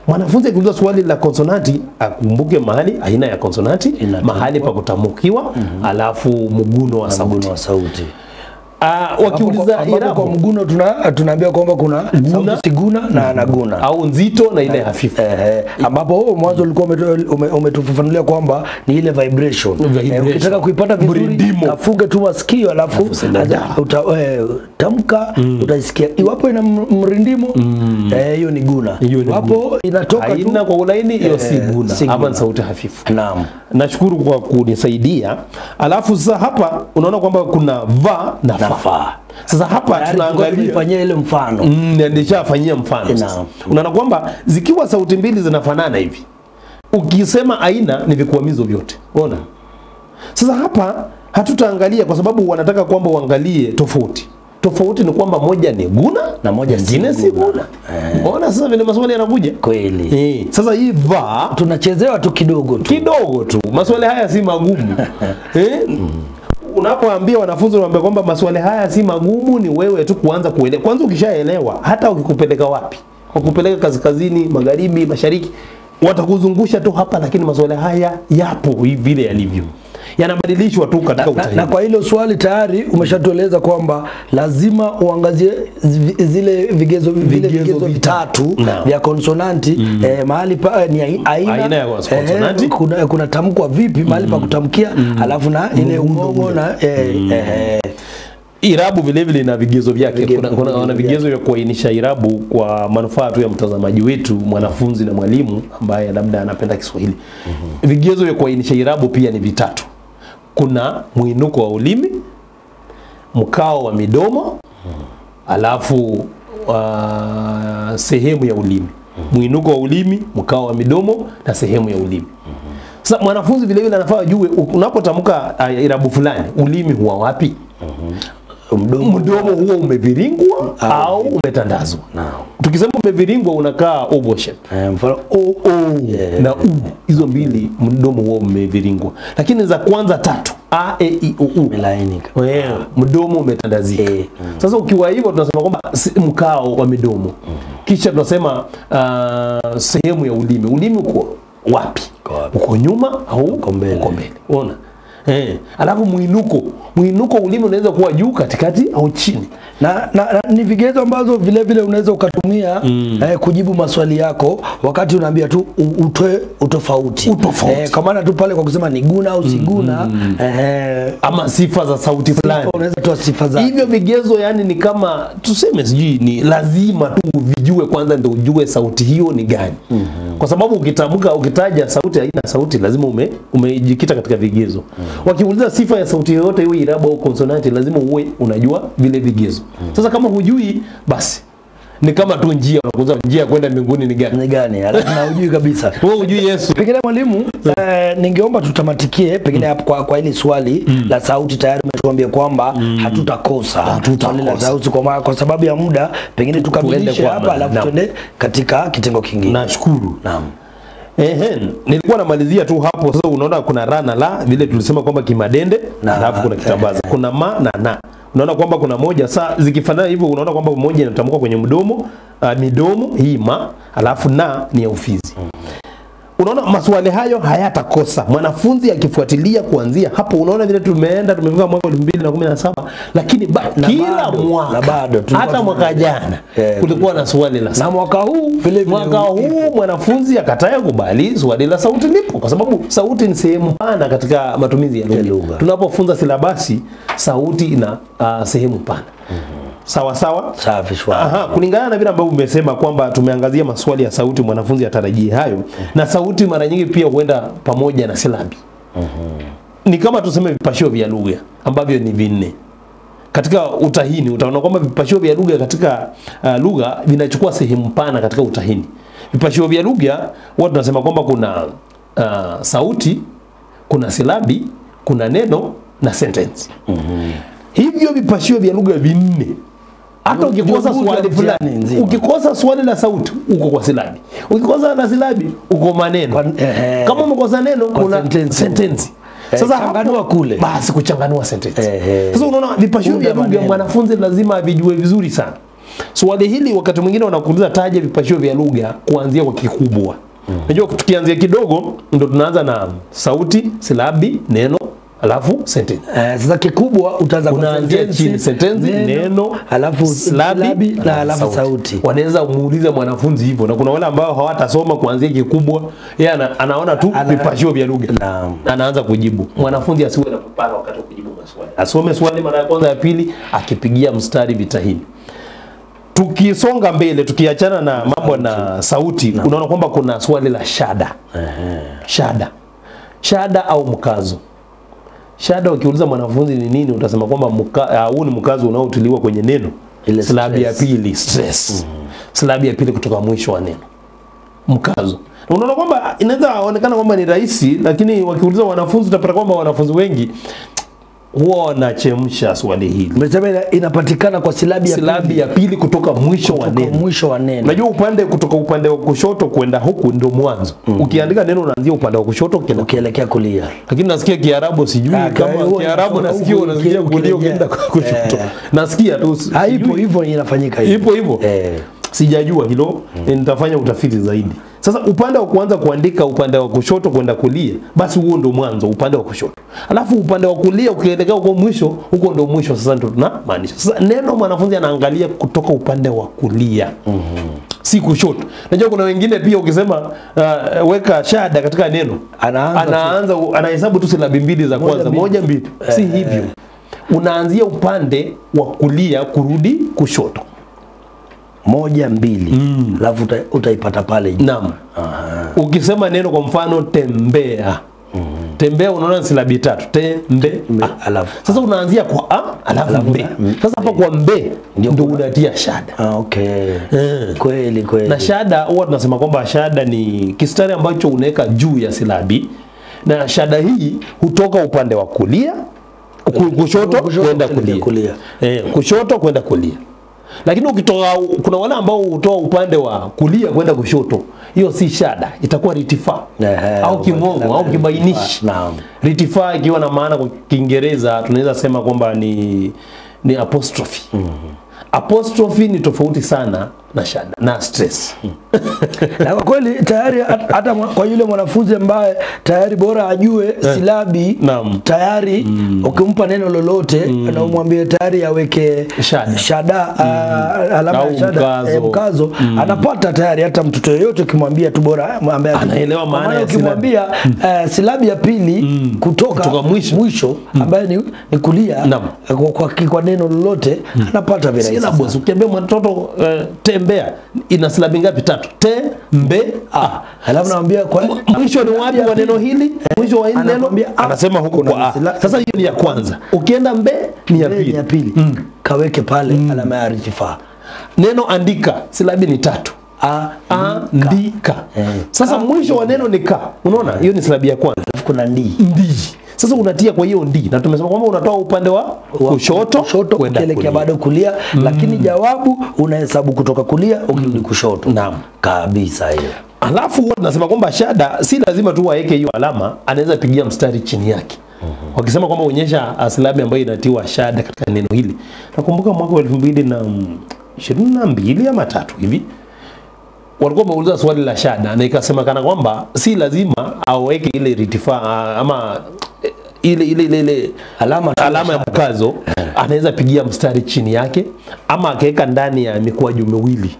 Mwanafunzi akiuliza swali la konsonanti akumbuke mahali, aina ya konsonanti, mahali pa kutamkiwa, alafu muguno wa sauti. Wakiuliza irabu kwa mguno tunaambia kwamba kuna guna, siguna na anaguna au nzito na ile hafifu. Ambapo mwanzo ulikuwa umetufafanulia kwamba ni ile vibration. Ukitaka kuipata vizuri kafunge tu masikio alafu tamka utasikia. Iwapo ina mrindimo hiyo ni guna. Iwapo inatoka tu haina kwa ulaini hiyo si guna ama sauti hafifu. Naam. Nashukuru kwa kunisaidia. Alafu sasa hapa unaona kwamba kuna va na fa. Sasa hapa tunaangalia nifanyie ile mfano. Nishafanyia mfano sasa. Unaona kwamba zikiwa sauti mbili zinafanana hivi, ukisema aina ni vikwamizo vyote. Unaona? Sasa hapa hatutaangalia kwa sababu wanataka kwamba uangalie tofauti. Tofauti ni kwamba moja ni guna na moja si guna. Unaona sasa vile maswali yanakuja? Kweli. Sasa hii va tunachezewa tu kidogo tu. Maswali haya si magumu. Unapoambia wanafunzi unaambia kwamba maswali haya si magumu, ni wewe tu kuanza kuelewa. Kwanza ukishaelewa, hata ukikupeleka wapi, wakupeleka kaskazini, magharibi, mashariki, watakuzungusha tu hapa, lakini maswali haya yapo hivi vile yalivyo. Yanabadilishwa tu katika utahini. Na kwa hilo swali tayari umeshatueleza kwamba lazima uangazie zile vigezo vitatu vya konsonanti. Mahali pa ni aina ya konsonanti, kuna tamkwa vipi, mahali pa kutamkia, alafu na ile ungongo na irabu vile na vigezo vyake. Kuna vigezo vya kuainisha irabu kwa manufaa tu ya mtazamaji wetu, mwanafunzi na mwalimu ambaye labda anapenda Kiswahili. Vigezo vya kuainisha irabu pia ni vitatu. Kuna mwinuko wa ulimi, mkao wa midomo, alafu sehemu ya ulimi. Mwinuko wa ulimi, mkao wa midomo na sehemu ya ulimi. Sasa mwanafunzi vile vile anafaa ajue unapotamka irabu fulani, ulimi huwa wapi? Mdomo huo umeviringwa au umetandazwa. Tukisema umeviringwa unakaa oval shape. Mfano na u, hizo mbili mdomo huo umeviringwa. Lakini za kwanza tatu a e i o u melainika. Mdomo umetandazika. Sasa ukiwa hivyo tunasema kwamba mkao wa midomo. Kisha tunasema sehemu ya ulimi. Ulimi uko wapi? Uko nyuma au uko mbele? Unaona? Alafu mwinuko ulimi unaweza kuwa juu, katikati au chini. Na ni vigezo ambazo vile vile unaweza ukatumia kujibu maswali yako wakati unaambia tu utoe utofauti. Kwa maana tu pale kwa kusema ni guna au siguna ama sifa za sauti fulani. Unaweza toa sifa za. Hivyo vigezo yani ni kama tuseme sijui ni lazima tu vijue kwanza ndio ujue sauti hiyo ni gani. Kwa sababu ukitaja sauti haina sauti lazima umejikita katika vigezo. Wakiuliza sifa ya sauti yoyote iwe irabu au konsonanti lazima uwe unajua vile vigezo. Sasa kama hujui basi ni kama tu njia, unakuza njia kwenda mbinguni ni gani? Ni gani? Alafu na hujui kabisa. Wewe hujui Yesu. Pengine mwalimu, ningeomba tutamatikie pengine kwa hili swali la sauti. Tayari umetuambia kwamba hatutakosa swali la sauti kwa sababu ya muda, pengine tukamilishe hapa alafu tuende katika kitengo kingine. Nashukuru. Naam. Nilikuwa namalizia tu hapo. Sasa unaona kuna ra na la vile tulisema kwamba kimadende, alafu kuna kitambaza. Kuna ma na na. Unaona kwamba kuna moja saa zikifanana hivyo, unaona kwamba moja inatamkwa kwenye mdomo, midomo hii ma, alafu na ni ya ufizi. Unaona maswali hayo hayatakosa. Mwanafunzi akifuatilia kuanzia hapo, unaona vile tumefika mwaka 2017, lakini kila mwaka hata mwaka jana kulikuwa na swali la sauti. Na mwaka huu mwanafunzi akataye kubali swali la sauti lipo, kwa sababu sauti ni sehemu pana katika matumizi ya lugha. Tunapofunza silabasi, sauti ina sehemu pana. Sawa sawa? Safi shwari. Kulingana na vile ambavyo umesema kwamba tumeangazia maswali ya sauti, mwanafunzi atarajie hayo. Na sauti mara nyingi pia huenda pamoja na silabi. Ni kama tuseme vipashio vya lugha ambavyo ni vinne. Katika utahini utaona kwamba vipashio vya lugha katika lugha vinachukua sehemu pana katika utahini. Vipashio vya lugha watu tunasema kwamba kuna sauti, kuna silabi, kuna neno na sentence. Hivyo vipashio vya lugha vinne. Hata ukikosa swali fulani, ukikosa swali la sauti uko kwa silabi. Ukikosa na silabi uko maneno. Kama umekosa neno kuna sentence. Sasa changanua kule. Basi kuchanganua sentence. Sasa unaona vipashio vya lugha mwanafunzi lazima avijue vizuri sana. Swali hili wakati mwingine wanakuuliza taja vipashio vya lugha kuanzia kwa kikubwa. Unajua tukianzia kidogo ndio tunaanza na sauti, silabi, neno, alafu sentence. Sasa kikubwa utaanza kuanzia chini sentence, neno, alafu silabi na alafu sauti. Wanaweza muuliza mwanafunzi hivyo, na kuna wale ambao hawatasoma kuanzia kikubwa, yeye anaona tu vipashio vya lugha. Anaanza kujibu. Mwanafunzi asiwe na kupara wakati wa kujibu maswali. Asome swali mara ya kwanza, ya pili akipigia mstari vitahini. Tukisonga mbele, tukiachana na mambo na sauti, unaona kwamba kuna swali la shada. Shada au mkazo. Shada ukiuliza mwanafunzi ni nini, utasema kwamba huu ni mkazo unaotiliwa kwenye neno. Silabi ya pili stress. Silabi ya pili kutoka mwisho wa neno. Mkazo. Unaona kwamba inaweza onekana kwamba ni rahisi, lakini wakiuliza wanafunzi utapata kwamba wanafunzi wengi huwa wanachemsha swali hili. Umesema inapatikana kwa silabi ya pili kutoka mwisho wa neno. Unajua kutoka upande wa kushoto kwenda huku ndio mwanzo. Ukiandika neno unaanzia upande wa kushoto ukielekea kulia. Lakini nasikia Kiarabu sijui kama Kiarabu nasikia unasikia kulia ukienda kushoto. Nasikia tu haipo hivyo inafanyika hivyo. Hivyo. Sijajua hilo, nitafanya utafiti zaidi. Sasa upande wa kuanza kuandika upande wa kushoto kwenda kulia, basi huo ndio mwanzo, upande wa kushoto. Alafu upande wa kulia ukielekea huko mwisho, huko ndio mwisho. Sasa ndio tunamaanisha. Sasa neno mwanafunzi anaangalia kutoka upande wa kulia. Si kushoto. Najua kuna wengine pia ukisema weka shada katika neno, anahesabu tu silabi mbili za kwanza, moja mbili. Si hivyo. Unaanzia upande wa kulia kurudi kushoto. Moja mbili. Alafu utaipata pale. Naam. Ukisema neno kwa mfano tembea. Tembea unaona silabi tatu. Tembe. Alafu. Sasa unaanzia kwa a alafu mbe. Sasa hapa kwa mbe ndio unatia shada. Okay. Kweli kweli. Na shada huwa tunasema kwamba shada ni kistari ambacho unaweka juu ya silabi. Na shada hii hutoka upande wa kulia, kushoto kwenda kulia. Kushoto kwenda kulia. Lakini ukitoka, kuna wale ambao hutoa upande wa kulia kwenda kushoto, hiyo si shada, itakuwa ritifaa au kimongo au kibainishi. Ritifaa ikiwa na maana kwa Kiingereza tunaweza sema kwamba ni apostrophe. Apostrophe ni tofauti sana na shada na stress. Na kwa kweli tayari hata kwa yule mwanafunzi ambaye tayari bora ajue silabi tayari ukimpa neno lolote na umwambie tayari aweke shada alama ya shada mkazo anapata tayari. Hata mtoto yeyote ukimwambia tu bora ambaye anaelewa maana ya ukimwambia silabi ya pili kutoka mwisho ambaye ni kulia kwa neno lolote anapata vile. Sina bosi ukiambia mtoto tembea ina silabi ngapi? Tatu. Tembe a. Alafu naambia kwa mwisho ni wapi wa neno hili? Mwisho wa hili neno anasema huko kwa a. Sasa hiyo ni ya kwanza. Ukienda mbe ni ya pili. Kaweke pale alama ya ritifaa. Neno andika silabi ni tatu. Andika. Sasa mwisho wa neno ni ka. Unaona? Hiyo ni silabi ya kwanza. Kuna ndi. Sasa unatia kwa hiyo ndi na tumesema kwamba unatoa upande wa kushoto kuelekea bado kulia, lakini jawabu unahesabu kutoka kulia ukirudi kushoto. Naam, kabisa hiyo. Alafu tunasema kwamba shada si lazima tu waeke hiyo alama, anaweza pigia mstari chini yake. Wakisema kwamba onyesha silabi ambayo inatiwa shada katika neno hili. Nakumbuka mwaka wa 2022 ama 3 hivi walikuwa wameuliza swali la shada na ikasemekana kwamba si lazima aweke ile ritifaa ama ile alama ya mkazo, anaweza pigia mstari chini yake ama akaweka ndani ya mikwaju miwili.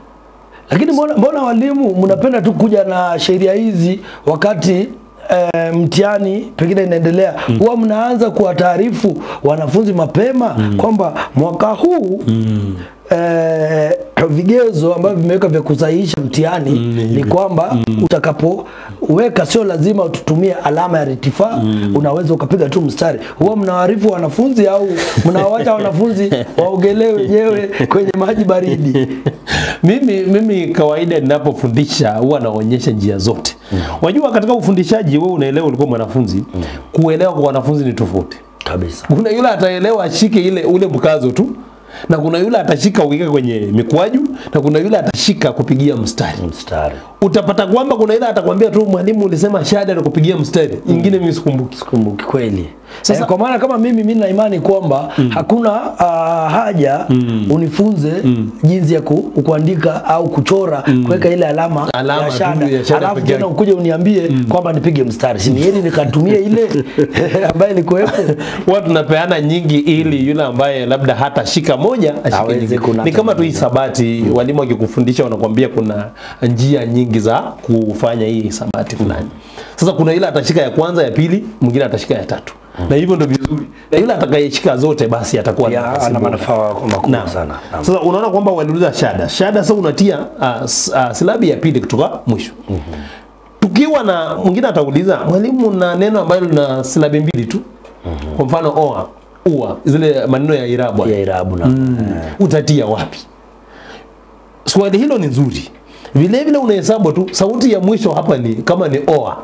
Lakini mbona walimu mnapenda tu kuja na sheria hizi wakati mtihani pengine inaendelea? Huwa mnaanza kuwataarifu wanafunzi mapema kwamba mwaka huu vigezo ambavyo vimeweka vya kusahihisha mtihani ni kwamba utakapoweka sio lazima ututumie alama ya ritifaa, unaweza ukapiga tu mstari. Huwa mnawaarifu wanafunzi au mnawaacha wanafunzi waogelee wenyewe kwenye maji baridi? Mimi kawaida ninapofundisha huwa naonyesha njia zote. Wajua katika ufundishaji wewe unaelewa ulikuwa mwanafunzi, kuelewa kwa wanafunzi ni tofauti kabisa. Kuna yule ataelewa ashike ule mkazo tu, na kuna yule atashika uweke kwenye mikwaju, na kuna yule atashika kupigia mstari. Utapata kwamba kuna yule atakwambia tu mwalimu ulisema shada na kupigia mstari. Nyingine mimi sikumbuki kweli. Sasa kwa maana kama mimi na imani kwamba hakuna haja unifunze jinsi ya kuandika au kuchora kuweka ile alama ya shada. Alafu tena ukuje uniambie kwamba nipige mstari. Si nieni nikatumie ile ambaye ni kuwepo. Watu tunapeana nyingi ili yule ambaye labda hata shika moja ashike. Ni kama tu hisabati, walimu wakikufundisha wanakuambia kuna njia nyingi za kufanya hii hisabati fulani. Sasa kuna yule atashika ya kwanza, ya pili, mwingine atashika ya tatu. Na hivyo ndio vizuri. Na yule atakayeshika zote basi atakuwa na manufaa makubwa sana. Sasa unaona kwamba waliuliza shada. Shada sasa unatia silabi ya pili kutoka mwisho. Tukiwa na mwingine atauliza, mwalimu na neno ambalo lina silabi mbili tu. Kwa mfano oa, ua, zile maneno ya irabu. Utatia wapi? Swali hilo ni nzuri. Vile vile unahesabu tu sauti ya mwisho hapa ni kama ni oa.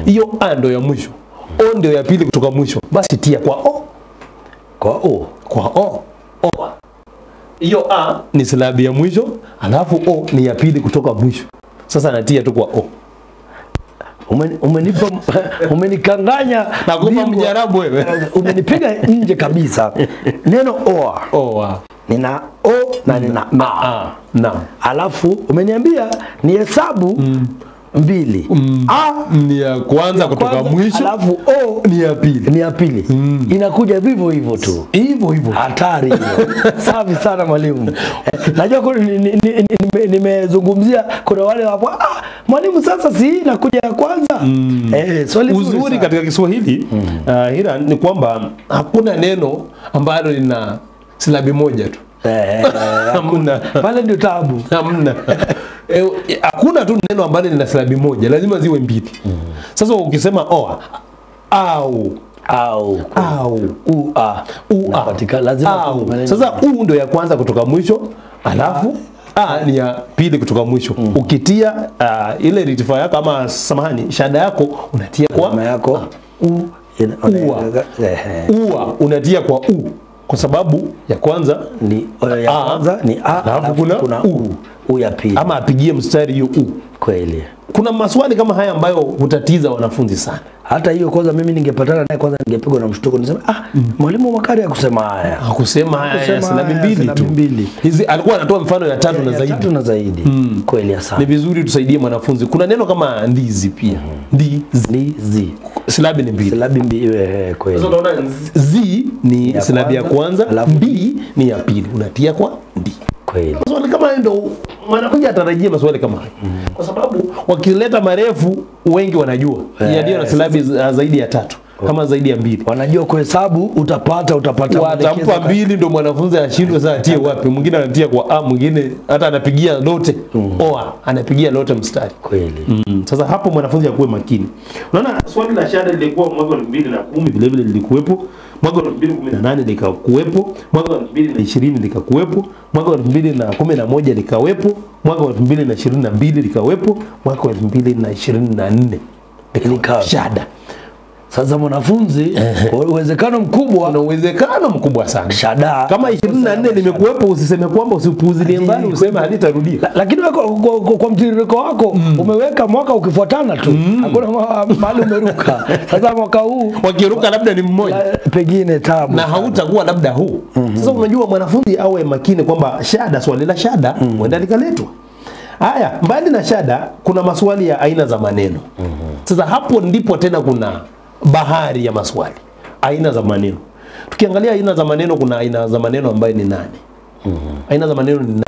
Hiyo a ndio ya mwisho. O ndio ya pili kutoka mwisho. Basi tia kwa o. Kwa o. Hiyo a ni silabi ya mwisho, alafu o ni ya pili kutoka mwisho. Sasa natia tu kwa o. Umenikanganya na kupa mjarabu wewe. Umenipiga nje kabisa. Neno oa. Nina o na nina a. Naam. Alafu umeniambia ni hesabu mbili. A ni ya kwanza kutoka mwisho, alafu o ni ya pili. Inakuja vivyo hivyo tu. Hivyo. Hatari hiyo. Safi sana mwalimu. Najua nimezungumzia kuna wale wapo mwalimu sasa si inakuja ya kwanza. Swali uzuri katika Kiswahili hila ni kwamba hakuna neno ambalo lina silabi moja tu. Hamna. Pale ndio tabu. Hamna. Hakuna tu neno ambalo lina silabi moja, lazima ziwe mbili. Sasa ukisema oa, au Napatika, lazima au. Sasa ndio ya kwanza kutoka mwisho, alafu ni ya pili kutoka mwisho. Ukitia ile rectifier yako ama samahani shada yako unatia kwa alama yako ua unatia kwa kwa sababu ya kwanza ni alafu kuna u ya pili, ama apigie mstari hiyo kweli. Kuna maswali kama haya ambayo hutatiza wanafunzi sana. Hata hiyo kwanza mimi ningepatana naye kwanza ningepigwa na mshtuko, nisema mwalimu Makari hakusema haya. Hakusema haya, silabi mbili tu. Hizi alikuwa anatoa mfano ya tatu na zaidi. Kweli sana. Ni vizuri tusaidie mwanafunzi. Kuna neno kama ndizi pia. Ndizi. Silabi ni mbili. Silabi mbili, kweli. Sasa unaona zi ni silabi ya kwanza, mbi ni ya pili. Unatia kwa ndi. Kweli. Maswali kama hayo ndio mwanafunzi atarajia maswali kama hayo. Kwa sababu wakileta marefu wengi wanajua. Ndio na silabi zaidi ya tatu. Kama zaidi ya mbili. Wanajua kuhesabu, utapata watampa mbili ndio mwanafunzi ashindwe sasa atie wapi. Mwingine anatia kwa mwingine hata anapigia lote anapigia lote mstari. Kweli. Sasa hapo mwanafunzi akuwe makini. Unaona swali la shahada lilikuwa mwaka 2010 vile vile lilikuwepo, mwaka 2018 likakuwepo, mwaka 2020 likakuwepo, mwaka 2011 likawepo, mwaka 2022 likawepo, mwaka 2024 likawa shahada. Sasa mwanafunzi uwezekano mkubwa sana. Shada kama 24 limekuwepo, usiseme kwamba usipuuzilie mbali, useme halitarudia. Lakini kwa mtiririko wako umeweka mwaka ukifuatana tu. Hakuna mahali umeruka. Sasa mwaka huu wakiruka labda ni mmoja, pengine tabu. Na hautakuwa labda huu. Sasa unajua mwanafunzi awe makini kwamba shada, swali la shada huenda likaletwa. Haya, mbali na shada kuna maswali ya aina za maneno. Sasa hapo ndipo tena kuna bahari ya maswali. Aina za maneno. Tukiangalia aina za maneno, kuna aina za maneno ambayo ni 8. Aina za maneno ni 8.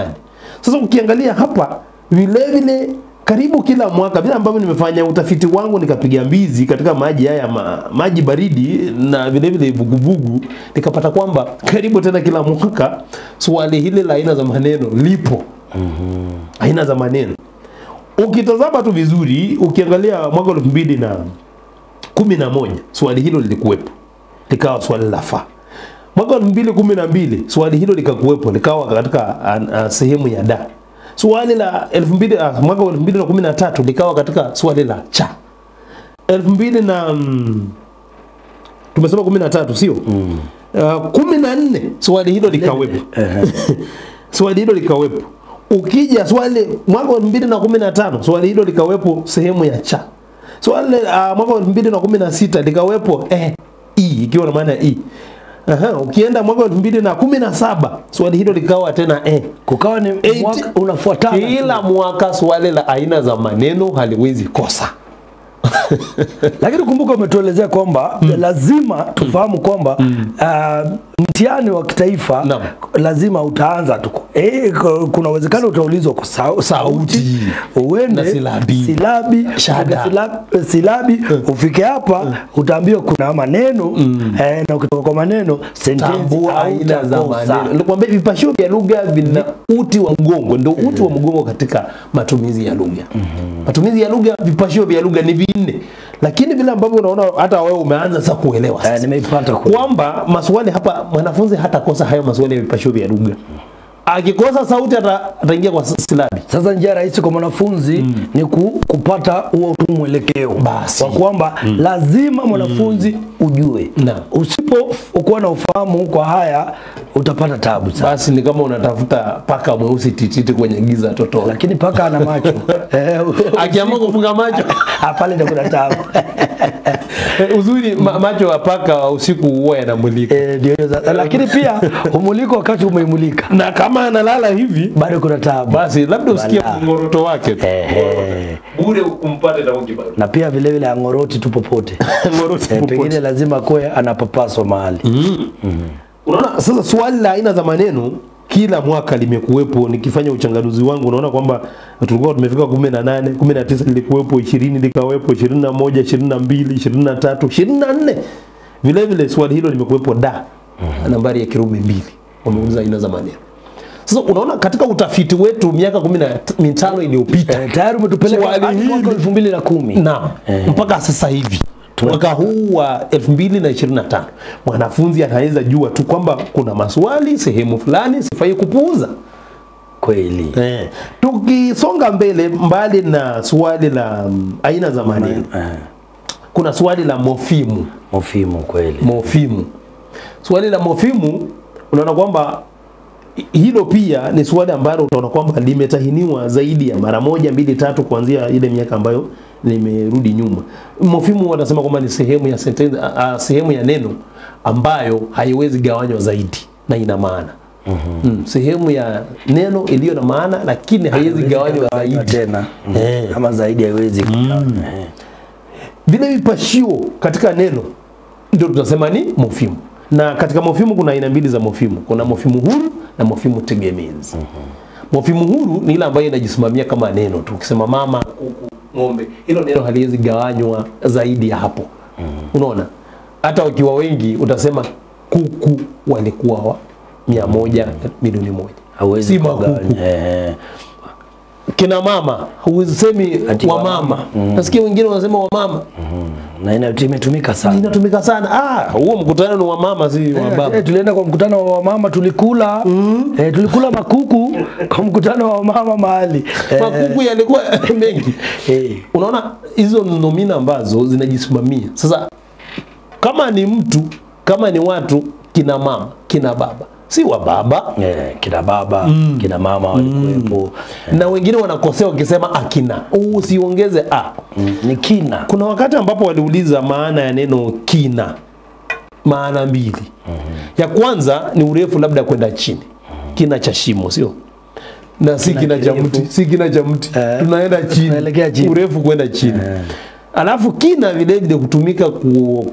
Sasa ukiangalia hapa vile karibu kila mwaka, bila ambavyo nimefanya utafiti wangu nikapiga mbizi katika maji haya maji baridi na vile vuguvugu, nikapata kwamba karibu tena kila mwaka swali hili la aina za maneno lipo. Aina za maneno. Ukitazama tu vizuri, ukiangalia mwaka 2011 swali hilo lilikuwepo, likawa swali la fa. Mwaka 2012 swali hilo likakuwepo, likawa katika sehemu ya da. Swali la mwaka 2013 likawa katika swali la cha. 2013 sio? 14 swali hilo likawepo. Swali hilo likawepo. Ukija swali mwaka 2015 swali hilo likawepo sehemu ya cha. Swali mwaka 2016 likawepo ikiwa na maana i. Ukienda mwaka 2017 swali hilo likawa tena kukawa ni mwaka unafuatana. Kila mwaka swali la aina za maneno haliwezi kosa. Lakini kumbuka umetuelezea kwamba lazima tufahamu kwamba mtihani wa kitaifa lazima utaanza tu. Kuna uwezekano utaulizwa kwa sauti, uende silabi, silabi ufike hapa utaambiwa kuna maneno na ukitoka kwa maneno sentensi aina za maneno. Nikwambia vipashio vya lugha vina uti wa mgongo, ndio uti wa mgongo katika matumizi ya lugha. Matumizi ya lugha, vipashio vya lugha ni 4. Lakini vile ambavyo unaona hata wewe umeanza sasa kuelewa sasa. Nimeipata kwamba maswali hapa mwanafunzi hata kosa hayo maswali ya vipashio vya lugha. Akikosa sauti ataingia kwa silabi. Sasa njia rahisi kwa mwanafunzi ni kupata huo mwelekeo. Kwa kwamba lazima mwanafunzi ujue. Usipokuwa na ufahamu kwa haya utapata tabu sana. Basi ni kama unatafuta paka mweusi tititi kwenye giza totoro. Lakini paka ana macho. Akiamua kufunga macho pale ndio kuna tabu. Uzuri macho ya paka usiku huwa yanamulika. Lakini pia umuliko wakati umeimulika. Na kama analala hivi bado kuna tabu. Basi labda usikie ngoroto wake tu. Bure kumpate na ungi bado. Na pia vile vile angoroti tu popote. Ngoroti popote. Pengine lazima koe anapapaswa mahali. Unaona sasa swali la aina za maneno kila mwaka limekuwepo. Nikifanya uchanganuzi wangu unaona kwamba tulikuwa tumefika 18, 19 lilikuwepo, 20 likawepo, 21, 22, 23, 24. Vile vile swali hilo limekuwepo da. Nambari ya Kirumi 2. Wameuliza aina za maneno. Sasa unaona katika utafiti wetu miaka 15 iliyopita tayari umetupeleka mwaka 2010. Naam. Mpaka sasa hivi mwaka huu wa 2025 mwanafunzi anaweza jua tu kwamba kuna maswali sehemu fulani sifai kupuuza. Kweli. Tukisonga mbali na swali la aina za maneno. Kuna swali la mofimu. Mofimu kweli. Mofimu. Swali la mofimu unaona kwamba hilo pia ni swali ambalo utaona kwamba limetahiniwa zaidi ya mara 1, 2, 3 kuanzia ile miaka ambayo nimerudi nyuma. Mofimu wanasema kwamba ni sehemu ya sentence, sehemu ya neno ambayo haiwezi gawanywa zaidi na ina maana. Sehemu ya neno iliyo na maana lakini haiwezi gawanywa zaidi tena. Kama zaidi haiwezi kugawanywa. Vile vipashio katika neno ndio tunasema ni mofimu. Na katika mofimu kuna aina mbili za mofimu. Kuna mofimu huru na mofimu tegemezi. Mofimu huru ni ile ambayo inajisimamia kama neno tu. Ukisema mama, kuku, ng'ombe, hilo neno haliwezi gawanywa zaidi ya hapo. Unaona? Hata ukiwa wengi utasema kuku walikuwa 100 milioni 1. Hauwezi si makuku. Kina mama, huusemi wa mama. Nasikia wengine wanasema wa mama. Na inatumika sana. Inatumika sana. Huo mkutano ni wa mama si wa baba. Tulienda kwa mkutano wa mama tulikula. Tulikula makuku kwa mkutano wa mama mahali. Makuku yalikuwa mengi. Unaona hizo nomina ambazo zinajisimamia. Sasa kama ni mtu, kama ni watu, kina mama, kina baba. Si wa baba. Kina baba, kina mama walikuwepo. Na wengine wanakosea wakisema akina. Usiongeze a. Ni kina. Kuna wakati ambapo waliuliza maana ya neno kina. Maana mbili. Ya kwanza ni urefu labda kwenda chini. Kina cha shimo, sio? Na si kina cha mti, si kina cha mti. Tunaenda chini. Urefu kwenda chini. Alafu kina vile vile kutumika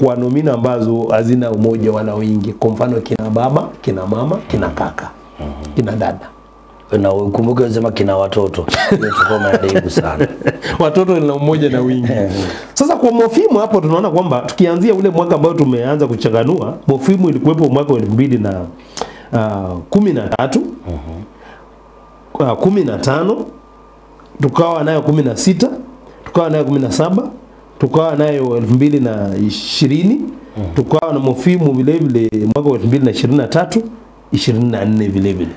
kwa nomina ambazo hazina umoja wala wingi. Kwa mfano kina baba, kina mama, kina kaka, kina dada. Na ukumbuke unasema kina watoto. Tuko maharibu sana. Watoto ina umoja na wingi. Sasa kwa mofimu hapo tunaona kwamba tukianzia ule mwaka ambao tumeanza kuchanganua, mofimu ilikuwepo mwaka wa 2013, 15, tukawa nayo 16, tukawa nayo 17, tukawa nayo 2020, tukawa na mofimu vile vile mwaka wa 2023, 24 vile vile.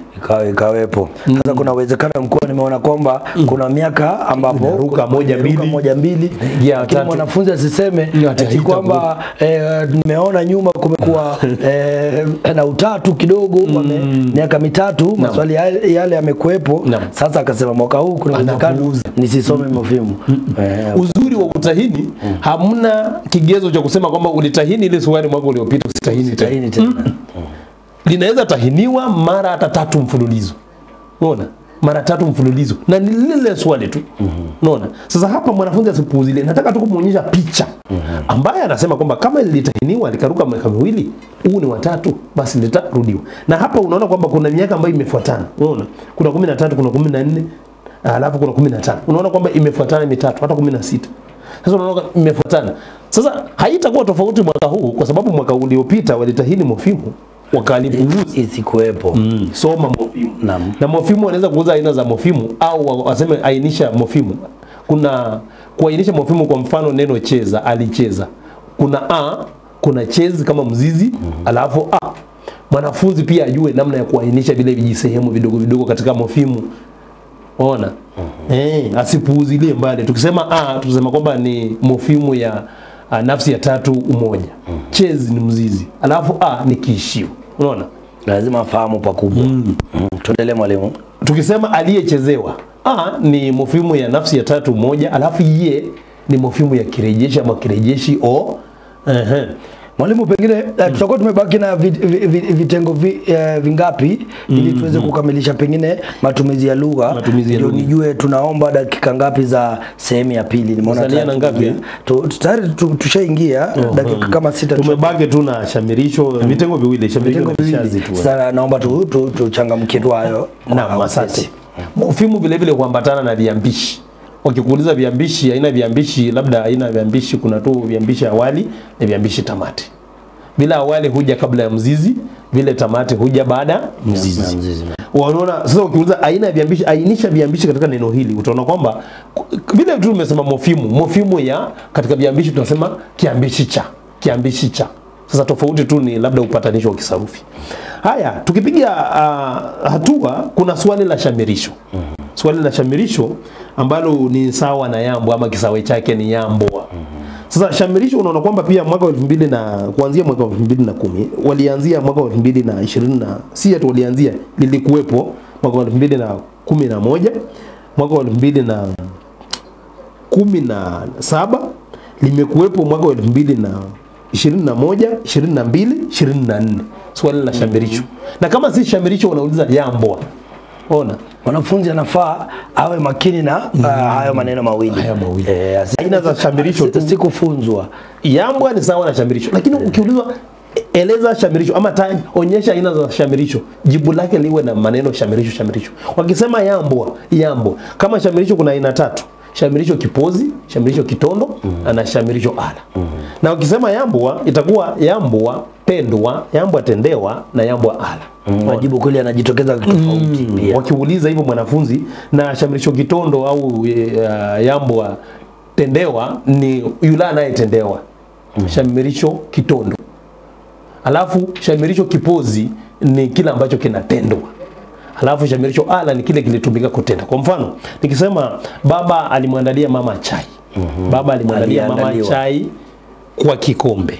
Ikawepo. Sasa kuna uwezekano mkubwa nimeona kwamba kuna miaka ambapo ruka moja mbili kila mwanafunzi asiseme ati kwamba nimeona nyuma kumekuwa na utatu kidogo kwa miaka mitatu maswali yale yamekuepo. Sasa akasema mwaka huu kuna uwezekano nisisome mofimu. Uzuri wa kutahini hamna kigezo cha kusema kwamba ulitahini ile swali mwaka uliopita usitahini tena. Linaweza tahiniwa mara hata 3 mfululizo. Unaona? Mara 3 mfululizo. Na ni lile swali tu. Unaona? Sasa hapa mwanafunzi asipuuzilie. Nataka tu kumuonyesha picha. Ambaye anasema kwamba kama lilitahiniwa likaruka miaka 2, huu ni wa 3, basi litarudiwa. Na hapa unaona kwamba kuna miaka ambayo imefuatana. Unaona? Kuna 13, kuna 14, alafu kuna 15. Unaona kwamba imefuatana mitatu, hata 16. Sasa unaona imefuatana. Sasa haitakuwa tofauti mwaka huu kwa sababu mwaka uliopita walitahini mofimu wakalipuuza isikuwepo. Soma mofimu. Na mofimu wanaweza kuuza aina za mofimu au waseme ainisha mofimu. Kuna kuainisha mofimu kwa mfano neno cheza, alicheza. Kuna a, kuna chezi kama mzizi, alafu a. Mwanafunzi pia ajue namna ya kuainisha vile vijisehemu vidogo vidogo katika mofimu. Ona. Asipuuzilie mbali. Tukisema a, tunasema kwamba ni mofimu ya nafsi ya 3 umoja. Chezi ni mzizi. Alafu a ni kiishio. Unaona? Lazima fahamu pakubwa. Tuendelee mwalimu. Tukisema aliyechezewa, a ni mofimu ya nafsi ya 3 umoja, alafu ye ni mofimu ya kirejeshi ama kirejeshi o. Mwalimu, pengine tutakuwa tumebaki na vitengo vingapi ili tuweze kukamilisha pengine matumizi ya lugha. Ndio nijue tunaomba dakika ngapi za sehemu ya pili. Nimeona ngapi? Tayari tushaingia dakika kama 6. Tumebaki tu na shamirisho, vitengo viwili, shamirisho na kishazi tu. Sasa naomba tuchangamkie tu hayo. Naam, asante. Mofimu vile vile huambatana na viambishi. Wakikuuliza viambishi, aina viambishi, labda aina viambishi kuna tu viambishi awali na viambishi tamati. Bila awali huja kabla ya mzizi, vile tamati huja baada mzizi. Unaona, sasa ukiuliza aina ya viambishi, ainisha viambishi katika neno hili, utaona kwamba vile tu tumesema mofimu ya katika viambishi tunasema kiambishi cha. Sasa tofauti tu ni labda upatanisho wa kisarufi. Haya, tukipiga hatua, kuna swali la shamirisho. Swali la shamirisho ambalo ni sawa na yambo ama kisawe chake ni yambo. Sasa shamirisho unaona kwamba pia mwaka wa 2000 na kuanzia mwaka wa 2010 walianzia mwaka wa 2020 na si ati walianzia, lilikuwepo mwaka wa 2011, mwaka wa 2017, limekuwepo mwaka wa 2021, 22, 24. Swali la shamirisho. Na kama si shamirisho unauliza yambo. Ona, wanafunzi anafaa awe makini na hayo maneno mawili. Aina za shamirisho si kufunzwa. Yambwa ni sawa na shamirisho. Lakini ukiulizwa eleza shamirisho ama onyesha aina za shamirisho, jibu lake liwe na maneno shamirisho. Wakisema yambo. Kama shamirisho kuna aina 3. Shamirisho kipozi, shamirisho kitondo, na shamirisho ala. Na ukisema yambwa itakuwa yambwa tendwa, yambwa tendewa na yambwa ala. Majibu kweli yanajitokeza tofauti pia. Wakiuliza hivyo mwanafunzi, na shamirisho kitondo au yambwa tendewa ni yule anayetendewa. Shamirisho kitondo. Alafu shamirisho kipozi ni kile ambacho kinatendwa. Alafu shamirisho ala ni kile kilitumika kutenda. Kwa mfano, nikisema baba alimwandalia mama chai. Baba alimwandalia mama chai kwa kikombe.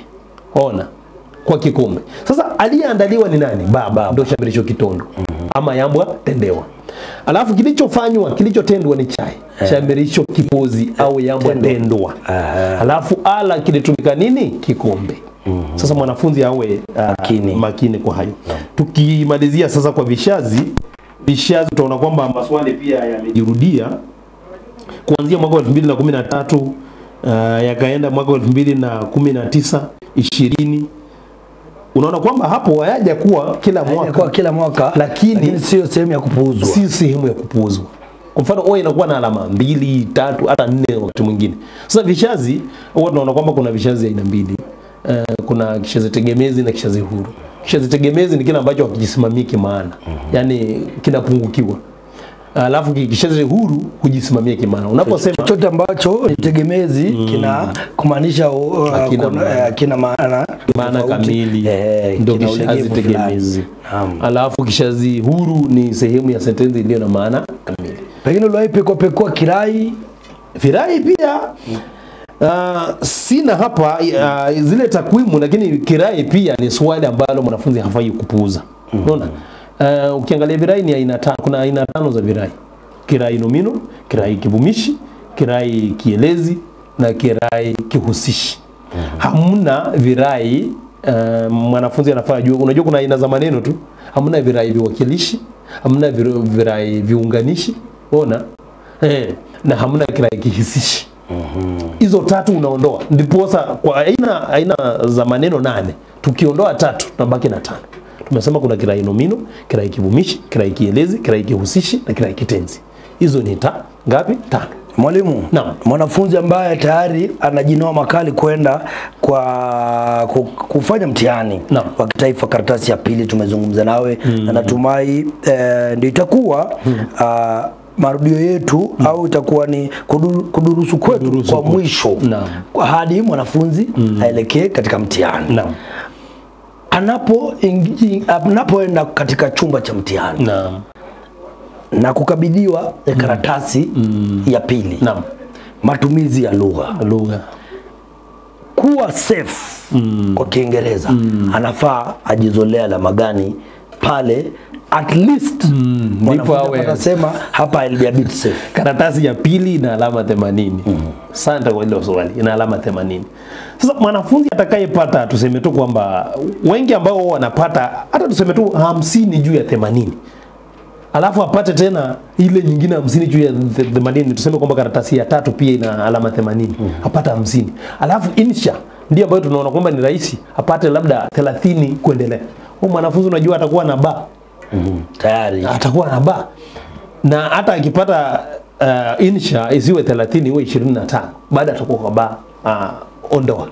Ona, kwa kikombe. Sasa aliyeandaliwa ni nani? Baba. Ndio shamirisho kitondo. Ama yambwa tendewa. Alafu kilichofanywa, kilichotendwa ni chai. Shamirisho kipozi au yambwa tendwa. Alafu ala kilitumika nini? Kikombe. Sasa mwanafunzi awe makini kwa hayo. Tukimalizia sasa kwa vishazi utaona kwamba maswali pia yamejirudia kuanzia mwaka wa 2013 yakaenda mwaka wa 2019, 20. Unaona kwamba hapo hayaja kuwa kila mwaka, lakini sio sehemu ya kupuuzwa. Si sehemu ya kupuuzwa. Kwa mfano O inakuwa na alama 2, 3 hata 4 wakati mwingine. Sasa vishazi huwa tunaona kwamba kuna vishazi aina mbili. Kuna kishazi tegemezi na kishazi huru. Kishazi tegemezi ni kile ambacho hakijisimamii kimaana. Yaani kinapungukiwa. Alafu kishazi huru hujisimamia kimaana. Unaposema chochote ambacho ni tegemezi kina kumaanisha kina maana kamili. Ndio kishazi tegemezi. Alafu kishazi huru ni sehemu ya sentensi iliyo na maana kamili. Pengine uliwahi pekua kirai. Virai pia sina hapa zile takwimu, lakini kirai pia ni swali ambalo mwanafunzi hafai kupuuza. Unaona? Ukiangalia virai ni aina 5. Kuna aina 5 za virai. Kirai nomino, kirai kivumishi, kirai kielezi na kirai kihusishi. Hamna virai mwanafunzi anafaa jua. Unajua kuna aina za maneno tu. Hamna virai viwakilishi, hamna virai viunganishi. Unaona? Na hamna kirai kihisishi. Hizo 3 unaondoa. Ndiposa kwa aina za maneno 8 tukiondoa 3 tunabaki na 5. Tumesema kuna kirai nomino, kirai kivumishi, kirai kielezi, kirai kihusishi na kirai kitenzi. Hizo ni ngapi? 5. Mwalimu, mwanafunzi ambaye tayari anajinoa makali kwenda kwa kufanya mtihani wa kitaifa karatasi ya pili, tumezungumza nawe na natumai ndio itakuwa marudio yetu au itakuwa ni kudurusu kwetu kwa mwisho kwa hadi mwanafunzi aelekee katika mtihani. Anapoenda katika chumba cha mtihani na kukabidhiwa karatasi ya pili, matumizi ya lugha kuwa safe kwa Kiingereza, anafaa ajizolea alama gani pale? At least wanasema hapa will be a bit safe. Karatasi ya pili ina alama 80. Asante kwa hilo swali, ina alama 80. Sasa mwanafunzi atakayepata, tuseme tu kwamba wengi ambao wanapata hata tuseme tu 50 juu ya 80. Alafu apate tena ile nyingine 50 juu ya 80, tuseme kwamba karatasi ya 3 pia ina alama 80. Apata 50. Alafu insha ndio ambayo tunaona kwamba ni rahisi, apate labda 30 kuendelea. Huyo mwanafunzi unajua atakuwa na ba. Tayari atakuwa na ba. Na hata akipata insha isiwe 30 iwe 25, baada atakuwa kwa ba ondoa.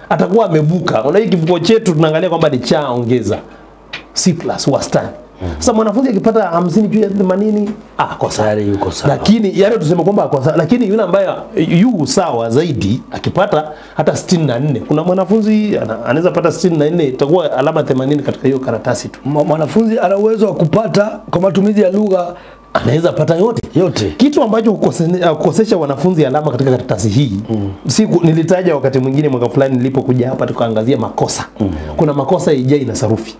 Atakuwa amebuka. Unaona kivuko chetu tunaangalia kwamba ni cha ongeza C+ wastani. Sasa mwanafunzi akipata 50 juu ya 80 kwa sawa, yuko sawa. Lakini yale tuseme kwamba kwa sawa, lakini yule ambaye yu sawa zaidi akipata hata 64, kuna mwanafunzi anaweza pata 64, itakuwa alama 80 katika hiyo karatasi tu. Mwanafunzi ana uwezo wa kupata kwa matumizi ya lugha, anaweza pata yote. Kitu ambacho kukosesha wanafunzi alama katika karatasi hii, siku nilitaja wakati mwingine mwaka fulani nilipokuja hapa tukaangazia makosa. Kuna makosa ya ijai na sarufi.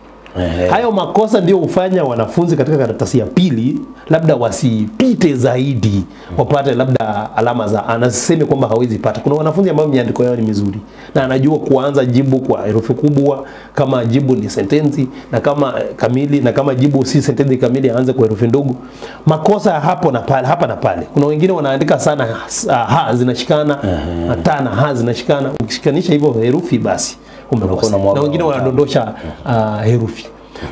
Hayo makosa ndio hufanya wanafunzi katika karatasi ya pili labda wasipite zaidi, wapate labda alama za anaseme kwamba hawezi pata. Kuna wanafunzi ambao miandiko yao ni mizuri na anajua kuanza jibu kwa herufi kubwa kama jibu ni sentensi, na kama kamili, na kama jibu si sentensi kamili aanze kwa herufi ndogo. Makosa hapa na pale. Kuna wengine wanaandika sana ha zinashikana, ta na ha zinashikana. Ukishikanisha hivyo herufi basi umekosa. Na wengine wanadondosha herufi.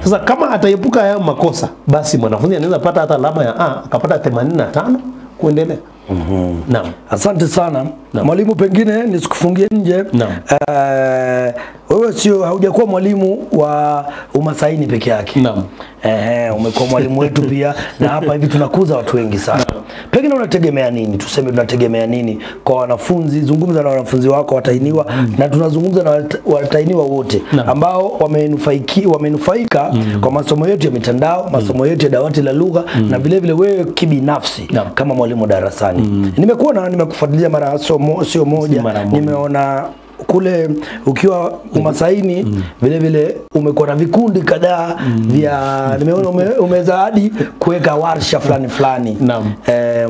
Sasa kama ataepuka hayo makosa, basi mwanafunzi anaweza pata hata alama ya akapata 85 kuendelea. Naam. Asante sana. Mwalimu, pengine nisikufungie nje. Wewe sio haujakuwa mwalimu wa umasaini peke yake. Naam. Umekuwa mwalimu wetu pia na hapa hivi tunakuza watu wengi sana. Pengine unategemea nini? Tuseme tunategemea nini kwa wanafunzi? Zungumza na wanafunzi wako watainiwa, na tunazungumza na watainiwa wote ambao wamenufaika kwa masomo yetu ya mitandao, masomo yetu ya dawati la lugha, na vile vile wewe kibinafsi kama mwalimu darasani. Nimekuona, nimekufuatilia mara sio moja. Nimeona kule ukiwa umasaini vile vile umekuwa na vikundi kadhaa vya, nimeona umeweza hadi kuweka warsha fulani.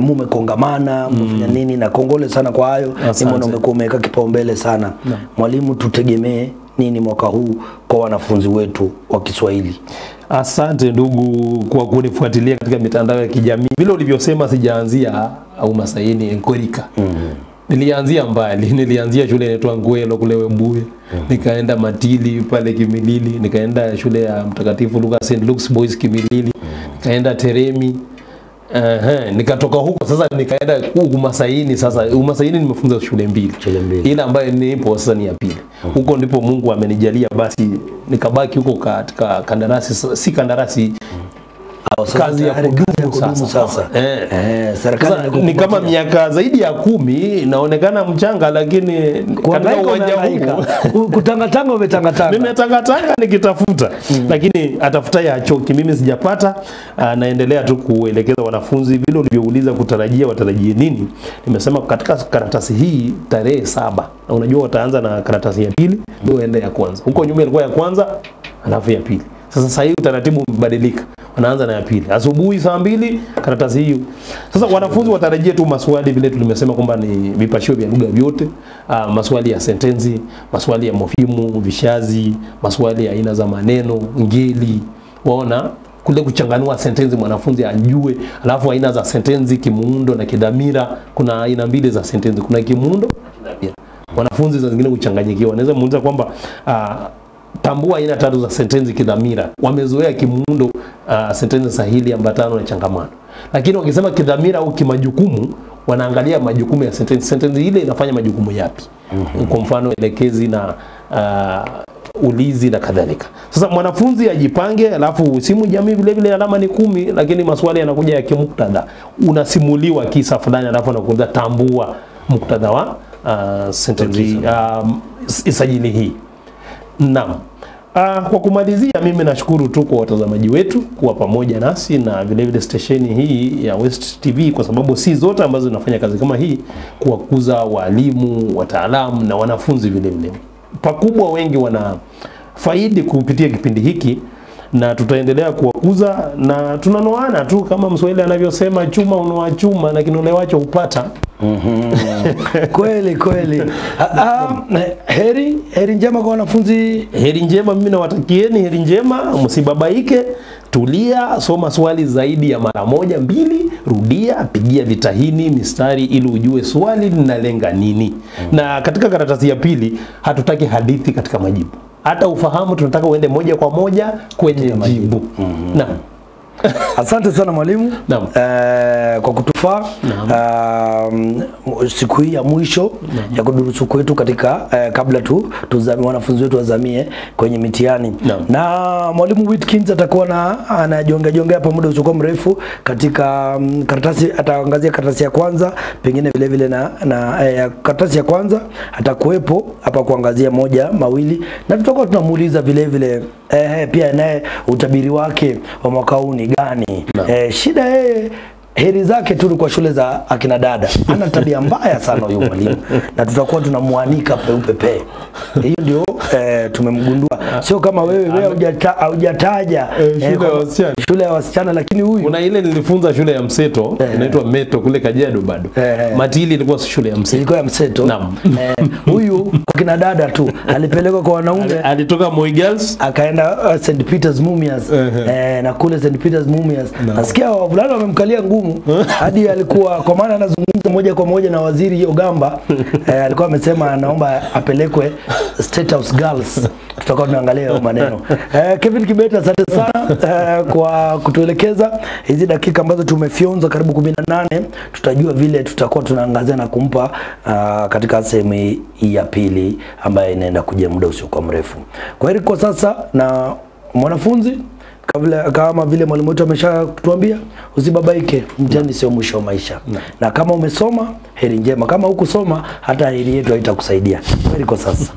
Mumekongamana, mmefanya nini, na kongole sana kwa hayo. Nimeona umekuwa umeweka kipaumbele sana. Mwalimu, tutegemee nini mwaka huu kwa wanafunzi wetu wa Kiswahili? Asante ndugu kwa kunifuatilia katika mitandao ya kijamii. Vile ulivyosema, sijaanzia umasaini Enkorika. Nilianzia mbali, nilianzia shule inaitwa Ngwelo kule Webuye, nikaenda Matili pale Kimilili, nikaenda shule ya Mtakatifu Luka St. Luke's Boys Kimilili, nikaenda Teremi. Nikatoka huko sasa nikaenda umasaini. Sasa umasaini nimefunza shule mbili. Ile ambayo nipo sasa ni ya pili. Huko ndipo Mungu amenijalia basi nikabaki huko katika kandarasi, si kandarasi, kazi ya kudumu sasa. Serikali ni kama miaka zaidi ya 10, inaonekana mchanga, lakini katika uwanja huu kutangatanga umetangatanga. Nimetangatanga nikitafuta, lakini atafuta ya choki. Mimi sijapata, naendelea tu kuelekeza wanafunzi vile ulivyouliza kutarajia watarajie nini. Nimesema katika karatasi hii tarehe 7, na unajua wataanza na karatasi ya pili ndio ende ya kwanza. Huko nyuma ilikuwa ya kwanza alafu ya pili. Sasa hivi utaratibu umebadilika. Wanaanza na ya pili. Asubuhi saa 2 karatasi hiyo. Sasa wanafunzi watarajie tu maswali vile tulimesema kwamba ni vipashio vya lugha vyote, maswali ya sentensi, maswali ya mofimu, vishazi, maswali ya aina za maneno, ngeli. Waona kule kuchanganua sentensi mwanafunzi ajue, alafu aina za sentensi, kimuundo na kidhamira. Kuna aina mbili za sentensi, kuna kimuundo na kidhamira. Wanafunzi zingine kuchanganyikiwa. Wanaweza muuliza kwamba tambua aina 3 za sentensi kidhamira. Wamezoea kimuundo, sentensi sahili, ambatano na changamano. Lakini wakisema kidhamira au kimajukumu, wanaangalia majukumu ya sentensi. Sentensi ile inafanya majukumu yapi? Kwa mfano elekezi na ulizi na kadhalika. Sasa mwanafunzi ajipange, alafu simu jamii vile vile alama ni 10, lakini maswali yanakuja ya kimuktadha. Unasimuliwa kisa fulani, alafu anakuuliza tambua muktadha wa sentensi isajili hii. Naam. Kwa kumalizia, mimi nashukuru tu kwa watazamaji wetu kuwa pamoja nasi, na vile vile stesheni hii ya West TV, kwa sababu si zote ambazo zinafanya kazi kama hii kuwakuza walimu, wataalamu na wanafunzi vile vile. Pakubwa wengi wana faidi kupitia kipindi hiki, na tutaendelea kuwakuza, na tunanoana tu kama Mswahili anavyosema, chuma unoa chuma na kinolewacho upata. Kweli. Heri njema kwa wanafunzi. Heri njema, mimi nawatakieni heri njema, msibabaike, tulia, soma swali zaidi ya mara 1, 2, rudia, pigia vitahini mistari ili ujue swali linalenga nini. Na katika karatasi ya pili hatutaki hadithi katika majibu. Hata ufahamu tunataka uende moja kwa moja kwenye majibu. Naam. Asante sana mwalimu kwa kutufaa siku hii ya mwisho ya kudurusu kwetu katika kabla tuzamie wanafunzi wetu wazamie kwenye mitihani. Na mwalimu Whitkins atakuwa na anajiongea hapa muda usio mrefu katika karatasi, ataangazia karatasi ya kwanza, pengine vile vile na karatasi ya kwanza atakuwepo hapa kuangazia moja mawili, na tutakuwa tunamuuliza vile vile pia naye utabiri wake wa mwaka huu ni gani. Shida heri zake tu kwa shule za akina dada. Ana tabia mbaya sana huyu mwalimu, na tutakuwa tunamuanika peupe. Hiyo ndio tumemgundua. Sio kama wewe hujataja shule ya wasichana, lakini huyu kuna ile nilifunza shule ya mseto inaitwa Meto kule Kajiado bado. Matili ilikuwa shule ya mseto. Ilikuwa ya mseto. Naam. Huyu kwa kina dada tu alipelekwa kwa wanaume. Alitoka Moi Girls akaenda St Peter's Mumias. Na kule St Peter's Mumias nasikia wavulana wamemkalia ngumu hadi alikuwa, kwa maana anazungumza moja kwa moja na waziri Ogamba. Alikuwa amesema anaomba apelekwe State House Girls. Tutakuwa tunaangalia hayo maneno. Kevin Kibeta, asante sana kwa kutuelekeza hizi dakika ambazo tumefionza karibu 18. Tutajua vile tutakuwa tunaangazia na kumpa katika sehemu ya pili ambayo inaenda kuja muda usio mrefu. Kwa heri kwa sasa, na mwanafunzi kama vile mwalimu wetu ameshatuambia, usibabaike, mtihani sio mwisho wa maisha. Na kama umesoma, heri njema. Kama hukusoma, hata heri yetu haitakusaidia. Heri kwa sasa.